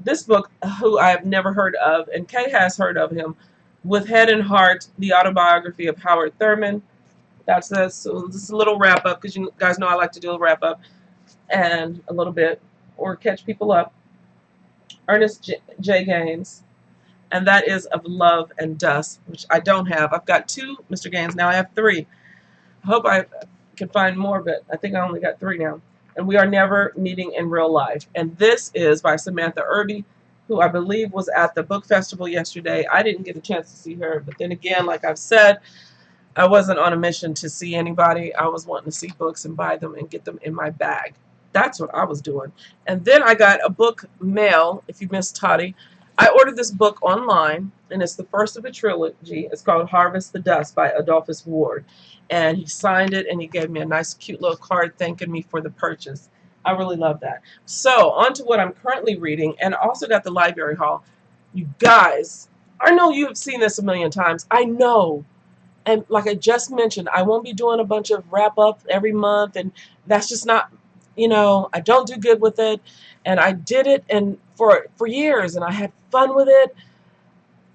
this book, who I have never heard of, and Kay has heard of him, With Head and Heart, the autobiography of Howard Thurman. That's this. So this is a little wrap-up, because you guys know I like to do a wrap-up. And a little bit, or catch people up. Ernest J. Gaines. And that is Of Love and Dust, which I don't have. I've got 2 Mr. Gaines. Now I have 3. I hope I can find more, but I think I only got 3 now. And We Are Never Meeting in Real Life. And this is by Samantha Irby, who I believe was at the book festival yesterday. I didn't get a chance to see her, but then again, like I've said, I wasn't on a mission to see anybody. I was wanting to see books and buy them and get them in my bag. That's what I was doing. And then I got a book mail, if you missed Tati. I ordered this book online, and it's the first of a trilogy. It's called Harvest the Dust by Adolphus Ward. And he signed it, and he gave me a nice, cute little card thanking me for the purchase. I really love that. So, on to what I'm currently reading, and also got the library haul. You guys, I know you have seen this a million times. I know. And like I just mentioned, I won't be doing a bunch of wrap-up every month, and that's just not, you know, I don't do good with it. And I did it and for years, and I had fun with it.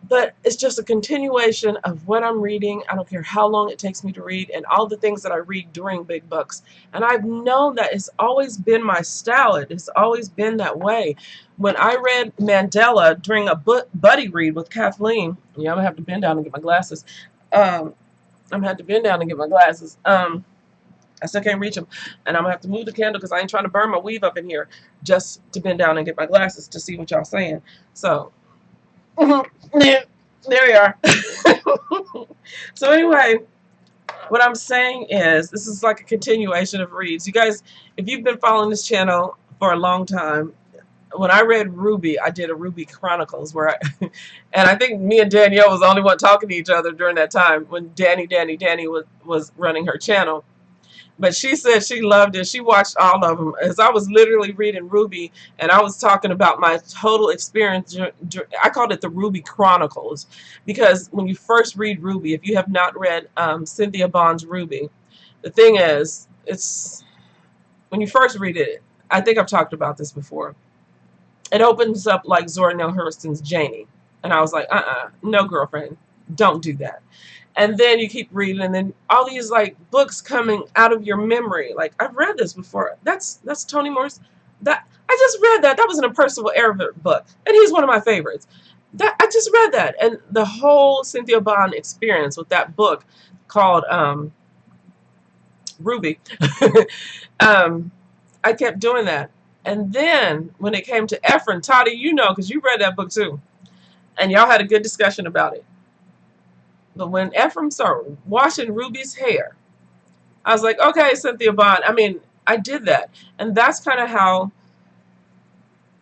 But it's just a continuation of what I'm reading. I don't care how long it takes me to read, and all the things that I read during big books. And I've known that it's always been my style. It's always been that way. When I read Mandela during a buddy read with Kathleen, yeah, I'm going to have to bend down and get my glasses. I'm going to have to bend down and get my glasses. I still can't reach them. And I'm going to have to move the candle because I ain't trying to burn my weave up in here just to bend down and get my glasses to see what y'all saying. So, there we are. So anyway, what I'm saying is, this is like a continuation of reads. You guys, if you've been following this channel for a long time, when I read Ruby, I did a Ruby Chronicles where and I think me and Danielle was the only one talking to each other during that time when Danny was running her channel. But she said she loved it. She watched all of them. As I was literally reading Ruby, and I was talking about my total experience. I called it the Ruby Chronicles. Because when you first read Ruby, if you have not read Cynthia Bond's Ruby, the thing is, it's when you first read it, I think I've talked about this before. It opens up like Zora Neale Hurston's Janie. And I was like, no, girlfriend, don't do that. And then you keep reading, and then all these like books coming out of your memory. Like, I've read this before. That's Toni Morris. That I just read that. That was in a Percival Everett book, and he's one of my favorites. That I just read that, and the whole Cynthia Bond experience with that book called Ruby. I kept doing that. And then when it came to Ephraim, Tati, you know, because you read that book too, and y'all had a good discussion about it. But when Ephraim started washing Ruby's hair, I was like, okay, Cynthia Bond. I mean, I did that. And that's kind of how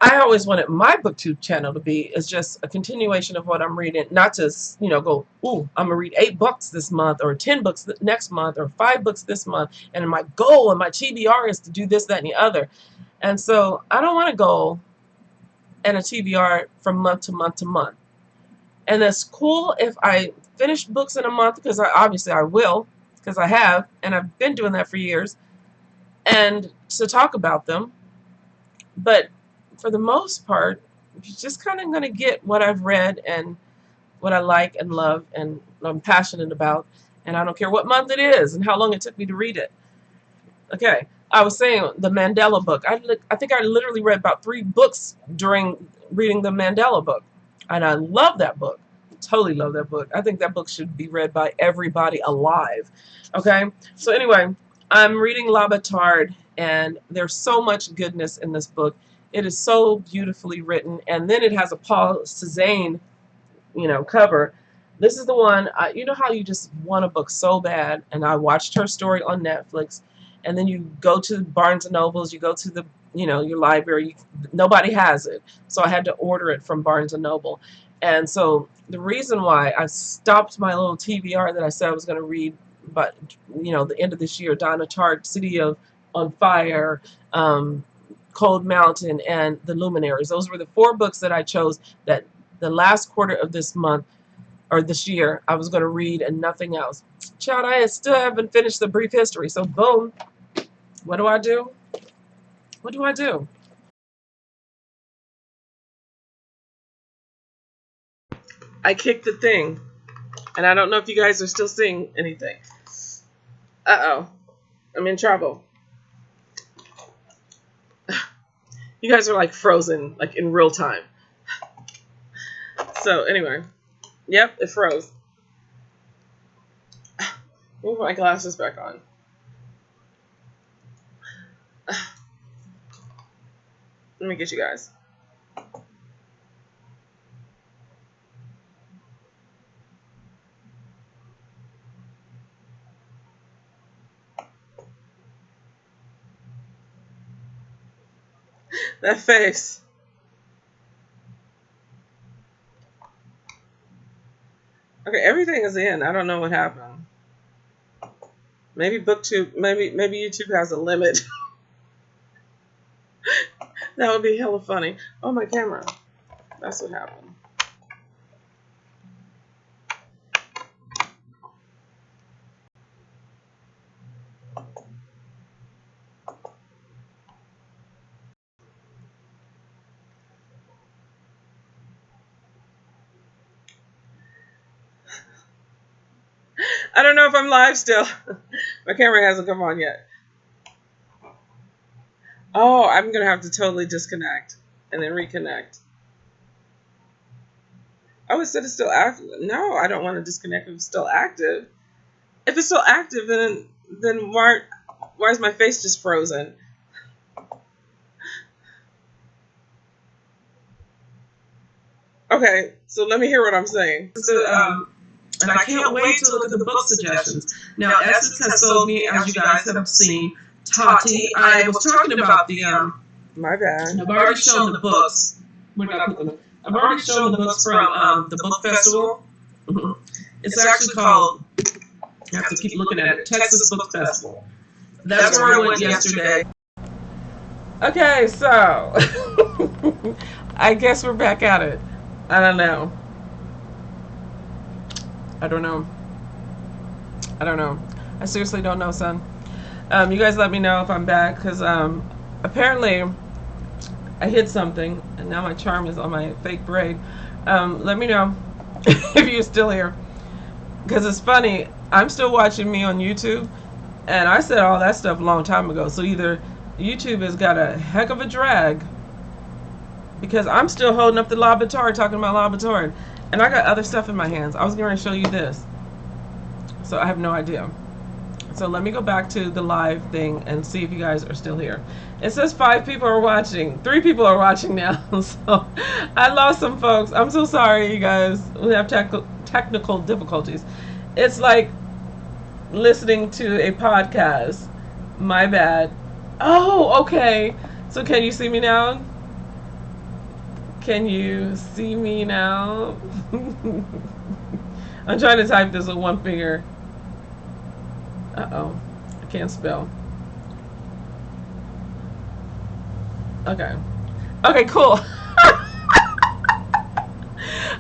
I always wanted my Booktube channel to be, is just a continuation of what I'm reading, not to, you know, go, ooh, I'm going to read 8 books this month, or 10 books next month, or 5 books this month, and my goal and my TBR is to do this, that, and the other. And so I don't want a goal and a TBR from month to month to month. And it's cool if I finish books in a month, because obviously I will, because I have, and I've been doing that for years, and to talk about them. But for the most part, you're just kind of going to get what I've read and what I like and love and I'm passionate about. And I don't care what month it is and how long it took me to read it. Okay, I was saying the Mandela book. I think I literally read about 3 books during reading the Mandela book. And I love that book. Totally love that book. I think that book should be read by everybody alive. Okay, so anyway, I'm reading L'Habitard, and there's so much goodness in this book. It is so beautifully written, and then it has a Paul Cézanne, you know, cover. This is the one, you know how you just want a book so bad, and I watched her story on Netflix, and then you go to Barnes & Nobles, you go to the, you know, your library, nobody has it, so I had to order it from Barnes & Noble. And so the reason why I stopped my little TBR that I said I was going to read, but, you know, the end of this year, Donna Tartt, City on Fire, Cold Mountain, and The Luminaries. Those were the 4 books that I chose that the last quarter of this month, or this year, I was going to read, and nothing else. Child, I still haven't finished The Brief History, so boom. What do I do? What do I do? I kicked the thing, and I don't know if you guys are still seeing anything. Uh-oh. I'm in trouble. You guys are like frozen, like in real time. So anyway, yep, it froze. Move my glasses back on. Let me get you guys. That face. Okay, everything is in. I don't know what happened. Maybe Booktube, maybe YouTube has a limit. That would be hella funny. Oh, my camera. That's what happened. I don't know if I'm live still. My camera hasn't come on yet. Oh, I'm going to have to totally disconnect and then reconnect. Oh, it said it's still active. No, I don't want to disconnect if it's still active. If it's still active, then why is my face just frozen? Okay, so let me hear what I'm saying. So, and I can't wait to look at the book suggestions. Now, Essence has sold me, as you guys have seen, Tati. I was talking about the, my bad. I've already shown the books. Where did I put them? I've already shown the books from the book festival. It's actually called, I have to keep looking at it, Texas Book Festival. That's where I went yesterday. Okay, so, I guess we're back at it. I don't know. I don't know. I seriously don't know, son. You guys let me know if I'm back, because apparently I hid something, and now my charm is on my fake braid. Let me know if you're still here, because it's funny. I'm still watching me on YouTube, and I said all that stuff a long time ago. So either YouTube has got a heck of a drag, because I'm still holding up the L'Habitard, talking about L'Habitard. And I got other stuff in my hands. I was going to show you this. So I have no idea. So let me go back to the live thing and see if you guys are still here. It says 5 people are watching. 3 people are watching now. So I lost some folks. I'm so sorry, you guys. We have technical difficulties. It's like listening to a podcast. My bad. Oh, okay. So can you see me now? Can you see me now? I'm trying to type this with one finger. Uh-oh. I can't spell. Okay. Okay, cool. Okay,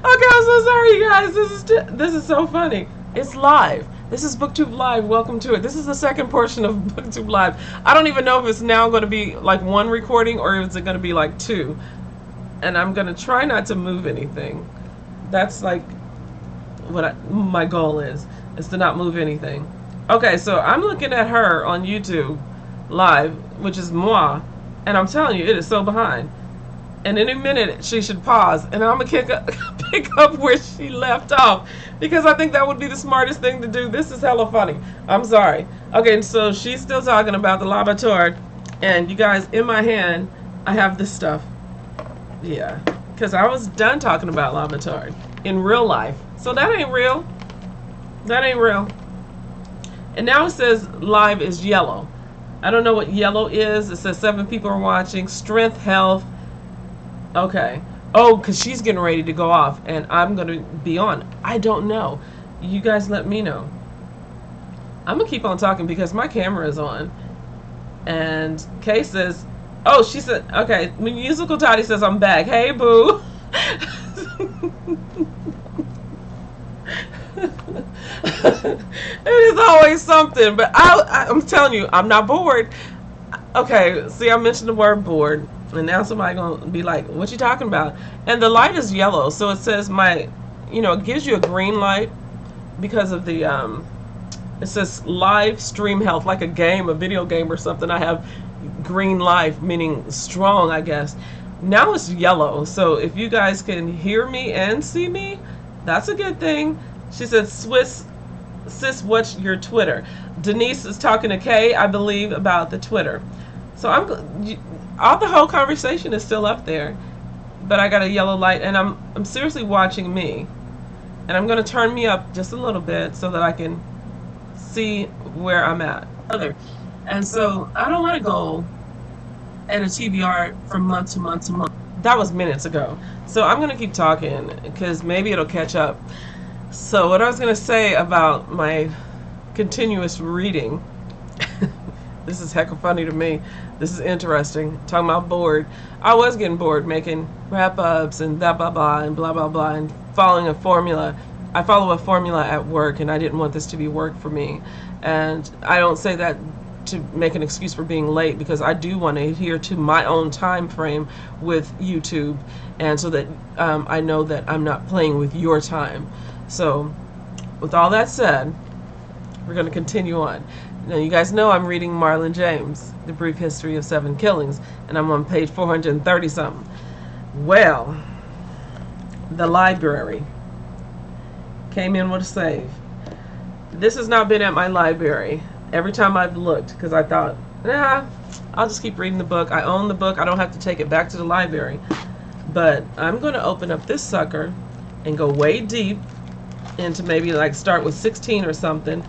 I'm so sorry, you guys. This is so funny. It's live. This is Booktube Live. Welcome to it. This is the second portion of Booktube Live. I don't even know if it's now going to be like 1 recording or is it going to be like 2. And I'm going to try not to move anything. That's like what my goal is to not move anything. Okay, so I'm looking at her on YouTube Live, which is moi, and I'm telling you, it is so behind. And in a minute, she should pause, and I'm going to pick up where she left off, because I think that would be the smartest thing to do. This is hella funny. I'm sorry. Okay, so she's still talking about the laboratoire, and you guys, in my hand, I have this stuff. Yeah, because I was done talking about laboratoire in real life. So that ain't real. That ain't real. And now it says live is yellow. I don't know what yellow is. It says 7 people are watching. Strength, health. Okay. Oh, because she's getting ready to go off and I'm going to be on. I don't know. You guys let me know. I'm going to keep on talking because my camera is on. And Kay says, oh, she said, okay, Musical Tati says I'm back. Hey, boo. It is always something, but I'm telling you, I'm not bored. Okay, see, I mentioned the word bored, and now somebody gonna be like, what you talking about? And the light is yellow, so it says it gives you a green light because of the it says live stream health, like a game, a video game or something. I have green life, meaning strong, I guess. Now it's yellow, so if you guys can hear me and see me, that's a good thing. She said, sis, what's your Twitter? Denise is talking to Kay, I believe, about the Twitter. So all the whole conversation is still up there, but I got a yellow light, and I'm seriously watching me. And I'm going to turn me up just a little bit so that I can see where I'm at. And so I don't want to go at a TBR from month to month to month. That was minutes ago. So I'm going to keep talking because maybe it'll catch up. So what I was going to say about my continuous reading, this is hecka funny to me. This is interesting. Talking about bored. I was getting bored making wrap-ups and blah, blah, blah, and blah, blah, blah, and following a formula. I follow a formula at work, and I didn't want this to be work for me. And I don't say that to make an excuse for being late, because I do want to adhere to my own time frame with YouTube, and so that I know that I'm not playing with your time. So with all that said, we're going to continue on. Now you guys know I'm reading Marlon James, The Brief History of 7 Killings, and I'm on page 430 something. Well, the library came in with a save. This has not been at my library every time I've looked, because I thought, nah, I'll just keep reading the book. I own the book. I don't have to take it back to the library. But I'm going to open up this sucker and go way deep into maybe like start with 16 or something,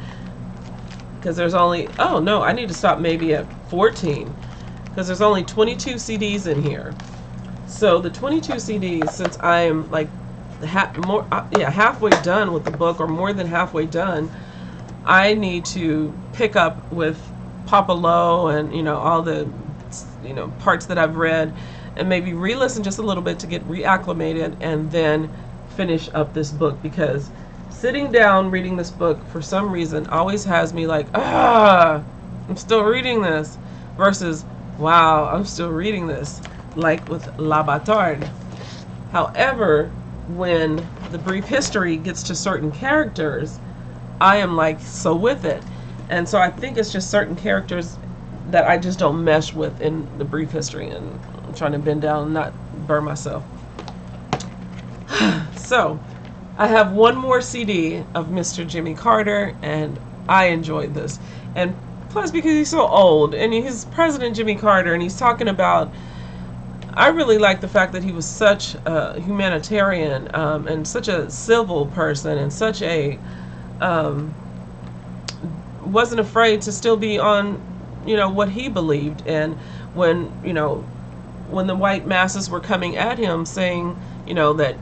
because there's only, oh no, I need to stop maybe at 14, because there's only 22 CDs in here. So the 22 CDs, since I'm like halfway done with the book, or more than halfway done, I need to pick up with Papa Lowe and all the parts that I've read, and maybe re-listen just a little bit to get reacclimated, and then finish up this book, because sitting down reading this book for some reason always has me like, I'm still reading this, versus wow, I'm still reading this, like with La Bâtarde. However, when the brief history gets to certain characters, I am like so with it. And so I think it's just certain characters that I just don't mesh with in the brief history, and I'm trying to bend down and not burn myself. So I have one more CD of Mr. Jimmy Carter, and I enjoyed this. And plus because he's so old, and he's President Jimmy Carter, and he's talking about, I really like the fact that he was such a humanitarian, and such a civil person, and such a, wasn't afraid to still be on, what he believed. And when, when the white masses were coming at him saying, that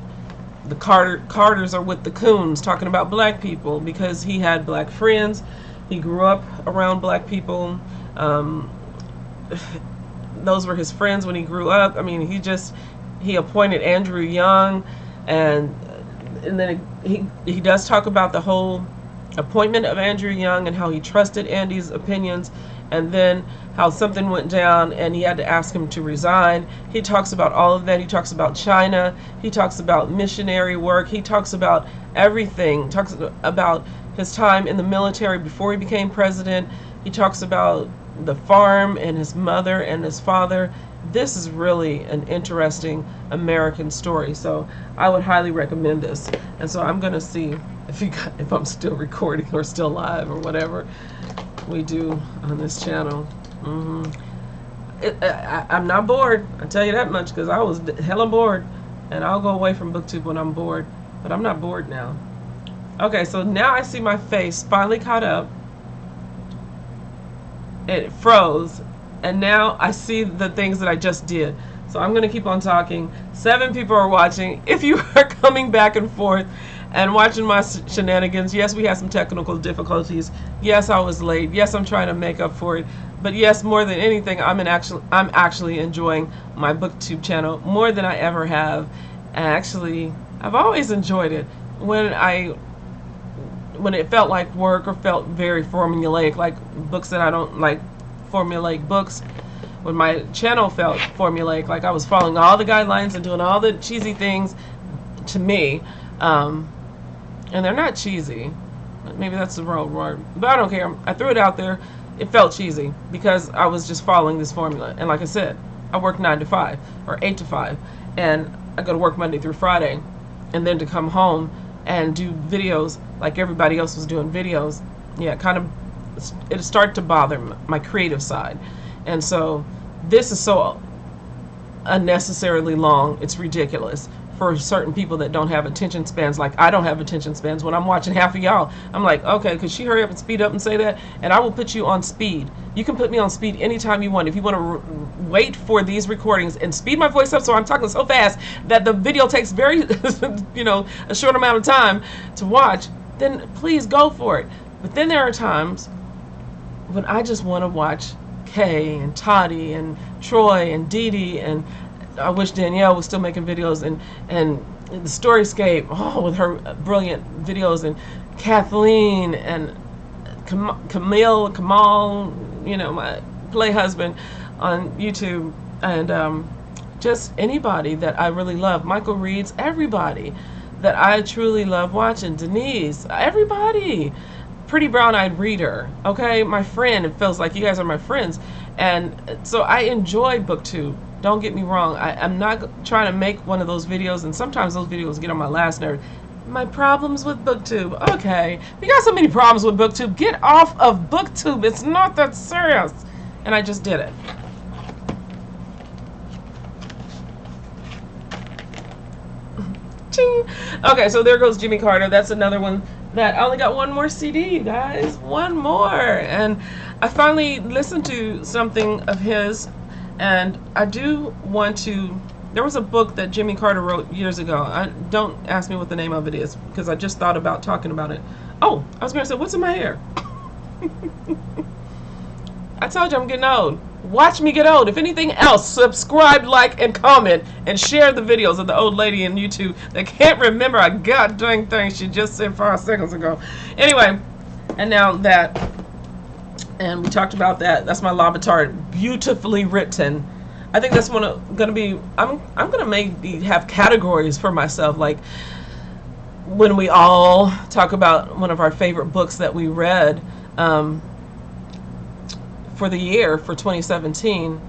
the Carters are with the coons, talking about black people, because he had black friends. He grew up around black people. Those were his friends when he grew up. I mean, he appointed Andrew Young, and then he does talk about the whole appointment of Andrew Young and how he trusted Andy's opinions, and then how something went down and he had to ask him to resign. He talks about all of that. He talks about China. He talks about missionary work. He talks about everything. Talks about his time in the military before he became president. He talks about the farm and his mother and his father. This is really an interesting American story, so I would highly recommend this. And so I'm going to see if I'm still recording or still live or whatever we do on this channel. I'm not bored, I tell you that much, because I was hella bored, and I'll go away from Booktube when I'm bored, but I'm not bored now. Okay, so now I see my face finally caught up. It froze, and now I see the things that I just did. So I'm going to keep on talking. 7 people are watching. If you are coming back and forth and watching my shenanigans, yes, we had some technical difficulties. Yes, I was late. Yes, I'm trying to make up for it. But yes, more than anything, I'm actually enjoying my Booktube channel more than I ever have. And actually, I've always enjoyed it when it felt like work or felt very formulaic, like books that I don't like, formulaic books. When my channel felt formulaic, like I was following all the guidelines and doing all the cheesy things to me, and they're not cheesy. Maybe that's the wrong word, but I don't care. I threw it out there. It felt cheesy because I was just following this formula. And like I said, I work 9 to 5 or 8 to 5, and I go to work Monday through Friday, and then to come home and do videos like everybody else was doing videos. Yeah, it started to bother my creative side. And so this is so unnecessarily long, it's ridiculous for certain people that don't have attention spans. Like I don't have attention spans. When I'm watching half of y'all, I'm like, okay, could she hurry up and speed up and say that? And I will put you on speed. You can put me on speed anytime you want. If you want to wait for these recordings and speed my voice up so I'm talking so fast that the video takes very, a short amount of time to watch, then please go for it. But then there are times when I just want to watch Kay and Tati and Troy and Diedre, and I wish Danielle was still making videos, and the Storyscape, with her brilliant videos, and Kathleen and Kamal, my play husband on YouTube, and just anybody that I really love. Michael Reed's, everybody that I truly love watching. Denise, everybody. Pretty brown-eyed reader, okay, my friend. It feels like you guys are my friends, and so I enjoy Booktube. Don't get me wrong. I'm not trying to make one of those videos, and sometimes those videos get on my last nerve. My problems with Booktube. Okay, if you got so many problems with Booktube, get off of Booktube. It's not that serious. And I just did it. Ching. Okay, so there goes Jimmy Carter. That's another one that I only got one more CD, you guys. One more. And I finally listened to something of his, and I do want to. There was a book that Jimmy Carter wrote years ago. Don't ask me what the name of it is, because I just thought about talking about it. Oh, I was going to say, what's in my hair? I told you I'm getting old. Watch me get old. If anything else, subscribe, like, and comment, and share the videos of the old lady in YouTube that can't remember a goddamn thing she just said 5 seconds ago. Anyway, and now that, and we talked about that. That's my L'Habitard, beautifully written. I think that's gonna be. I'm gonna maybe have categories for myself, like when we all talk about one of our favorite books that we read. For the year, for 2017,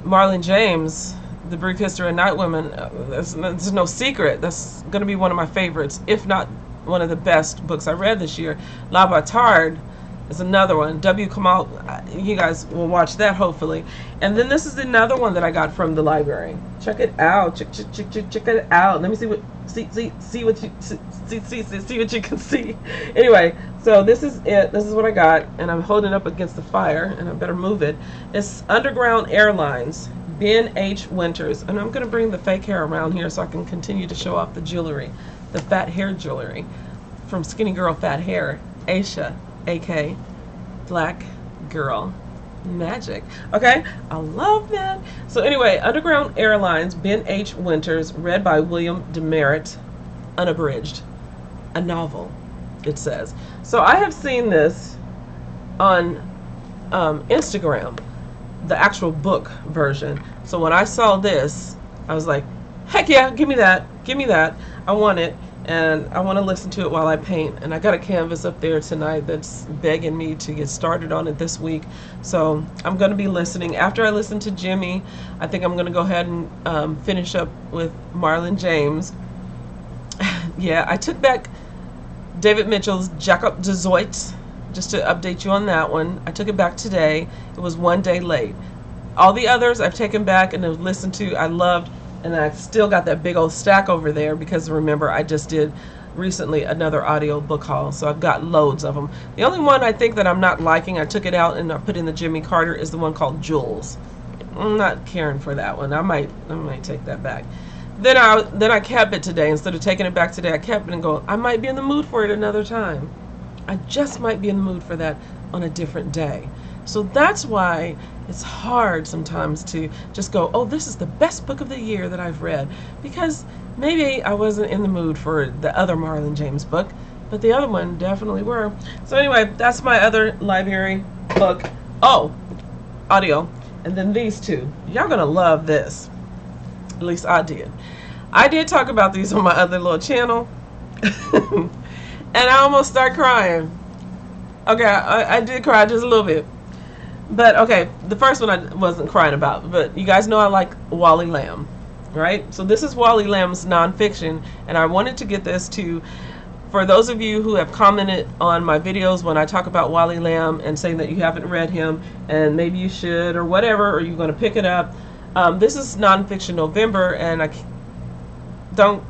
Marlon James, The Brief History of Night Women, there's no secret. That's going to be one of my favorites, if not one of the best books I read this year. La Bâtarde is another one. W. Kamal, you guys will watch that hopefully. And then this is another one that I got from the library. Check it out. Check it out. Let me see what see what you can see. Anyway, so this is it. This is what I got, and I'm holding it up against the fire, and I better move it. It's Underground Airlines, Ben H. Winters, and I'm going to bring the fake hair around here so I can continue to show off the jewelry, the fat hair jewelry from Skinny Girl Fat Hair, Aisha, A.K. Black Girl Magic. Okay, I love that. So anyway, Underground Airlines, Ben H. Winters, read by William Demerit, unabridged. A novel, it says. So I have seen this on Instagram, the actual book version. So when I saw this, I was like, heck yeah, give me that. Give me that. I want it. And I want to listen to it while I paint. And I got a canvas up there tonight that's begging me to get started on it this week. So I'm going to be listening. After I listen to Jimmy, I think I'm going to go ahead and finish up with Marlon James. Yeah, I took back David Mitchell's Jacob de Zoet, just to update you on that one. I took it back today. It was one day late. All the others I've taken back and have listened to, I loved. And I still got that big old stack over there because remember I just did recently another audio book haul, so I've got loads of them. The only one I think that I'm not liking, I took it out and I put in the Jimmy Carter, is the one called Jules. I'm not caring for that one. I might take that back. Then I kept it today. Instead of taking it back today, I kept it and go, I might be in the mood for it another time. I just might be in the mood for that on a different day. So that's why it's hard sometimes to just go, oh, this is the best book of the year that I've read. Because maybe I wasn't in the mood for the other Marlon James book, but the other one definitely were. So anyway, that's my other library book. Oh, audio. And then these two. Y'all gonna love this. At least I did. I did talk about these on my other little channel. And I almost start crying. Okay, I did cry just a little bit. But okay, the first one I wasn't crying about, but you guys know I like Wally Lamb, right? So this is Wally Lamb's nonfiction, and I wanted to get this to, for those of you who have commented on my videos when I talk about Wally Lamb and saying that you haven't read him and maybe you should or whatever, or you're going to pick it up. This is Nonfiction November, and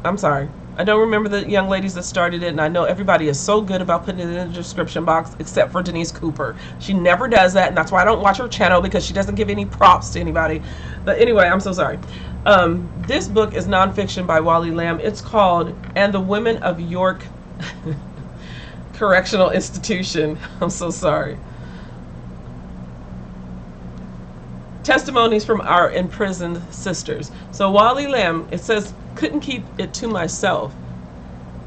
I'm sorry. I don't remember the young ladies that started it, and I know everybody is so good about putting it in the description box except for Denise Cooper. She never does that, and that's why I don't watch her channel, because she doesn't give any props to anybody. But anyway, I'm so sorry. This book is nonfiction by Wally Lamb. It's called And the Women of York Correctional Institution. I'm so sorry. Testimonies from Our Imprisoned Sisters. So Wally Lamb, it says, couldn't keep it to myself.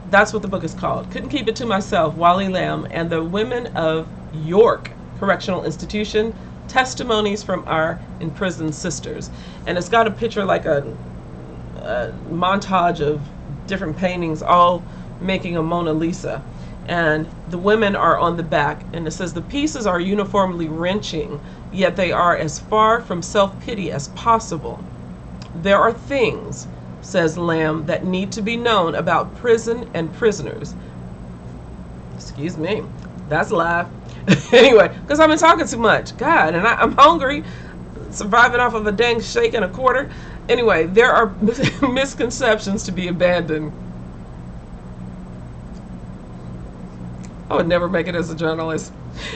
That's what the book is called. Couldn't keep it to myself, Wally Lamb and the Women of York Correctional Institution, Testimonies from Our Imprisoned Sisters. And it's got a picture like a montage of different paintings all making a Mona Lisa. And the women are on the back, and it says the pieces are uniformly wrenching, yet they are as far from self-pity as possible. There are things, says Lamb, that need to be known about prison and prisoners. Excuse me, that's live. Anyway, because I've been talking too much. God, and I'm hungry, surviving off of a dang shake and a quarter. Anyway, there are misconceptions to be abandoned. I would never make it as a journalist.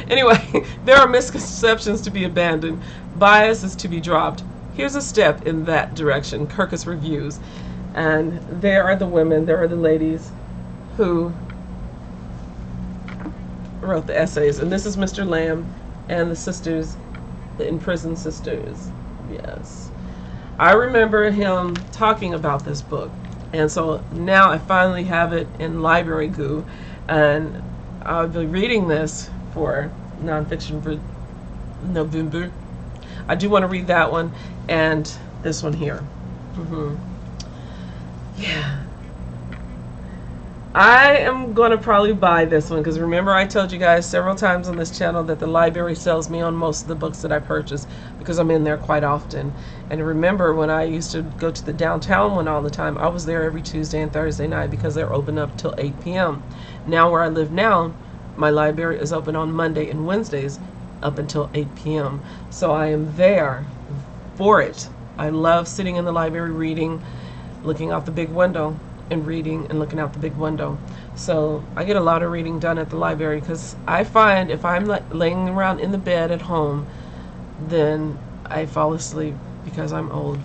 Anyway, there are misconceptions to be abandoned. Bias is to be dropped. Here's a step in that direction. Kirkus Reviews. And there are the women, there are the ladies who wrote the essays. And this is Mr. Lamb and the sisters, the imprisoned sisters. Yes. I remember him talking about this book. And so now I finally have it in Library Goo. And I'll be reading this for nonfiction for November. I do want to read that one and this one here. Yeah. I am going to probably buy this one because remember I told you guys several times on this channel that the library sells me on most of the books that I purchase because I'm in there quite often. And remember when I used to go to the downtown one all the time, I was there every Tuesday and Thursday night because they're open up till 8 p.m. Now where I live now, my library is open on Monday and Wednesdays up until 8 p.m. So I am there for it. I love sitting in the library reading, looking out the big window and reading and looking out the big window. So I get a lot of reading done at the library because I find if I'm laying around in the bed at home, then I fall asleep because I'm old.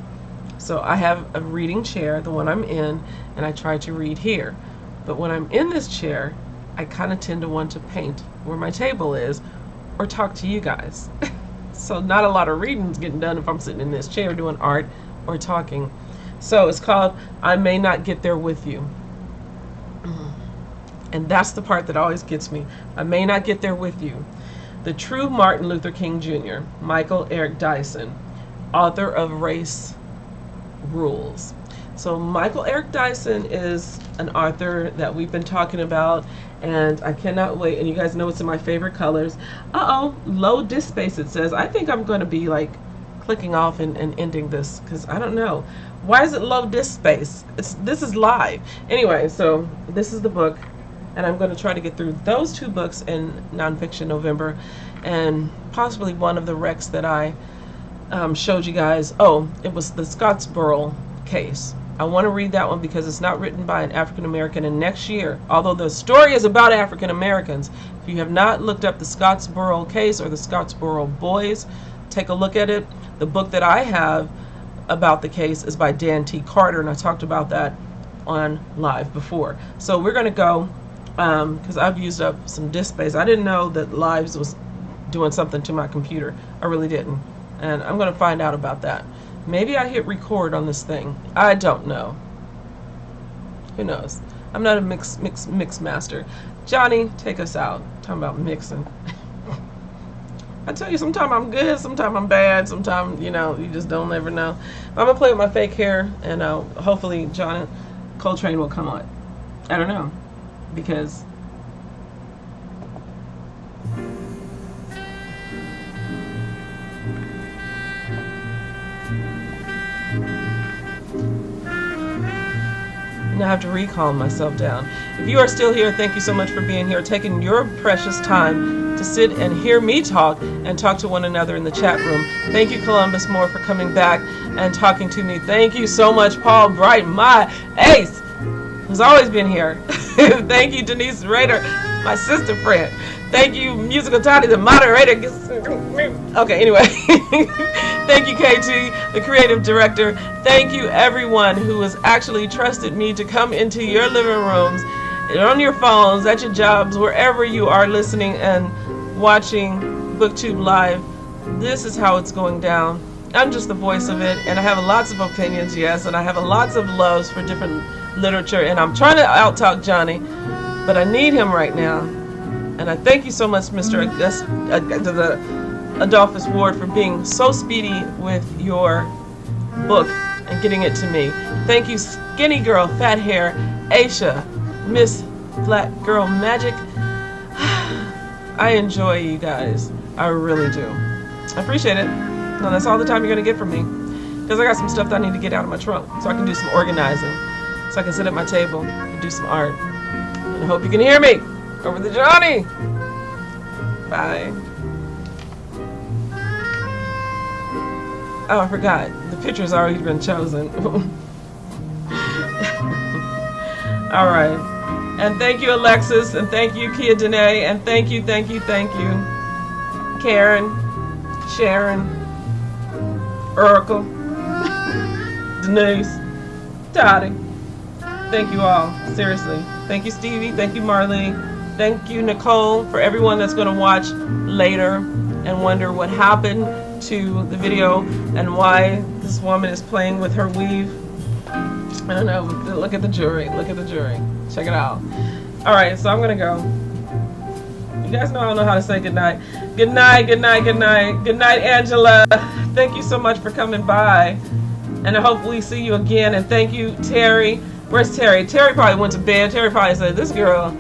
So I have a reading chair, the one I'm in, and I try to read here. But when I'm in this chair, I kind of tend to want to paint where my table is or talk to you guys. So not a lot of reading's getting done if I'm sitting in this chair doing art or talking. So it's called I May Not Get There With You. And that's the part that always gets me. I may not get there with you. The true Martin Luther King Jr., Michael Eric Dyson, author of Race Rules. So Michael Eric Dyson is an author that we've been talking about, and I cannot wait. And you guys know it's in my favorite colors. Uh-oh, low disk space it says. I think I'm going to be like clicking off and ending this because I don't know. Why is it low disk space? This is live. Anyway, so this is the book, and I'm going to try to get through those two books in Nonfiction November, and possibly one of the recs that I showed you guys. Oh, it was the Scottsboro case. I want to read that one because it's not written by an African American, and next year, although the story is about African Americans, if you have not looked up the Scottsboro case or the Scottsboro boys, take a look at it. The book that I have about the case is by Dan T. Carter, and I talked about that on live before. So we're going to go, because I've used up some disk space. I didn't know that Lives was doing something to my computer. I really didn't. And I'm going to find out about that. Maybe I hit record on this thing. I don't know. Who knows? I'm not a mix master. Johnny, take us out. Talking about mixing. I tell you, sometimes I'm good, sometimes I'm bad, sometimes, you know, you just don't ever know. But I'm going to play with my fake hair, and hopefully John Coltrane will come on. I don't know, because I have to recalm myself down. If you are still here, thank you so much for being here, taking your precious time to sit and hear me talk and talk to one another in the chat room. Thank you, Columbus Moore, for coming back and talking to me. Thank you so much, Paul Bright, my ace, who's always been here. Thank you, Denise Rader, my sister friend. Thank you, Musical Tati, the moderator. Okay, anyway. Thank you, KT, the creative director. Thank you, everyone who has actually trusted me to come into your living rooms, on your phones, at your jobs, wherever you are listening and watching Booktube Live. This is how it's going down. I'm just the voice of it, and I have lots of opinions, yes, and I have lots of loves for different literature, and I'm trying to out-talk Johnny, but I need him right now. And I thank you so much, Mr. Adolphus Ward, for being so speedy with your book and getting it to me. Thank you, Skinny Girl, Fat Hair, Aisha, Miss Flat Girl Magic. I enjoy you guys. I really do. I appreciate it. No, that's all the time you're going to get from me, because I got some stuff that I need to get out of my trunk so I can do some organizing, so I can sit at my table and do some art. And I hope you can hear me over the Johnny. Bye. Oh, I forgot. The picture's already been chosen. All right. And thank you, Alexis, and thank you, Kia Denae, and thank you, Karen, Sharon, Urkel, Denise, Tati. Thank you all, seriously. Thank you, Stevie. Thank you, Marlene. Thank you, Nicole, for everyone that's going to watch later and wonder what happened to the video and why this woman is playing with her weave. I don't know. Look at the jewelry. Look at the jewelry. Check it out. All right, so I'm going to go. You guys know I don't know how to say goodnight. Good night, good night, good night. Good night, Angela. Thank you so much for coming by. And I hopefully see you again. And thank you, Terry, Where's Terry? Terry probably went to bed. Terry probably said, this girl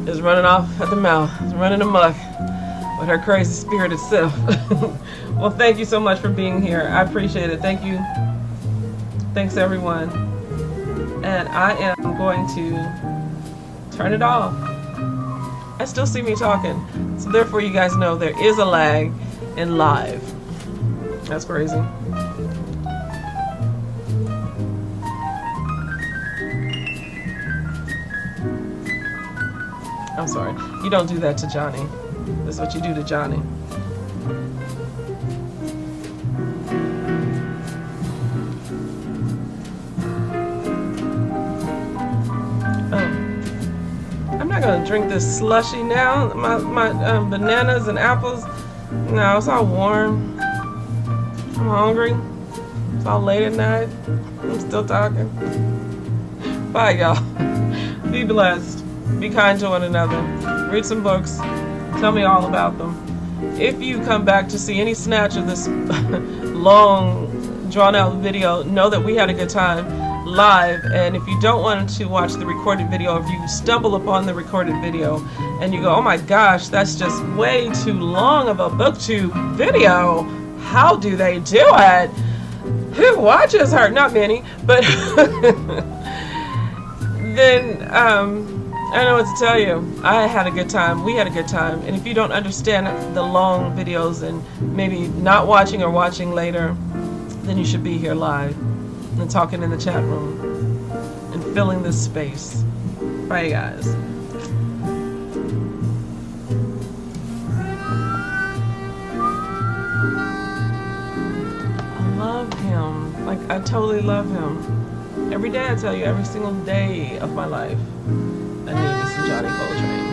is running off at the mouth, is running amok with her crazy spirited self. Well, thank you so much for being here. I appreciate it. Thank you. Thanks, everyone. And I am going to turn it off. I still see me talking. So therefore, you guys know there is a lag in live. That's crazy. I'm sorry. You don't do that to Johnny. That's what you do to Johnny. I'm not gonna drink this slushy now. My bananas and apples. No, it's all warm. I'm hungry. It's all late at night. I'm still talking. Bye, y'all. Be blessed. Be kind to one another. Read some books. Tell me all about them. If you come back to see any snatch of this long, drawn-out video, know that we had a good time live. And if you don't want to watch the recorded video, if you stumble upon the recorded video and you go, oh my gosh, that's just way too long of a Booktube video. How do they do it? Who watches her? Not many, but then I don't know what to tell you. I had a good time. We had a good time. And if you don't understand the long videos and maybe not watching or watching later, then you should be here live and talking in the chat room and filling this space. Bye, guys. I love him. Like, I totally love him. Every day I tell you, every single day of my life, I need me some Johnny Coltrane.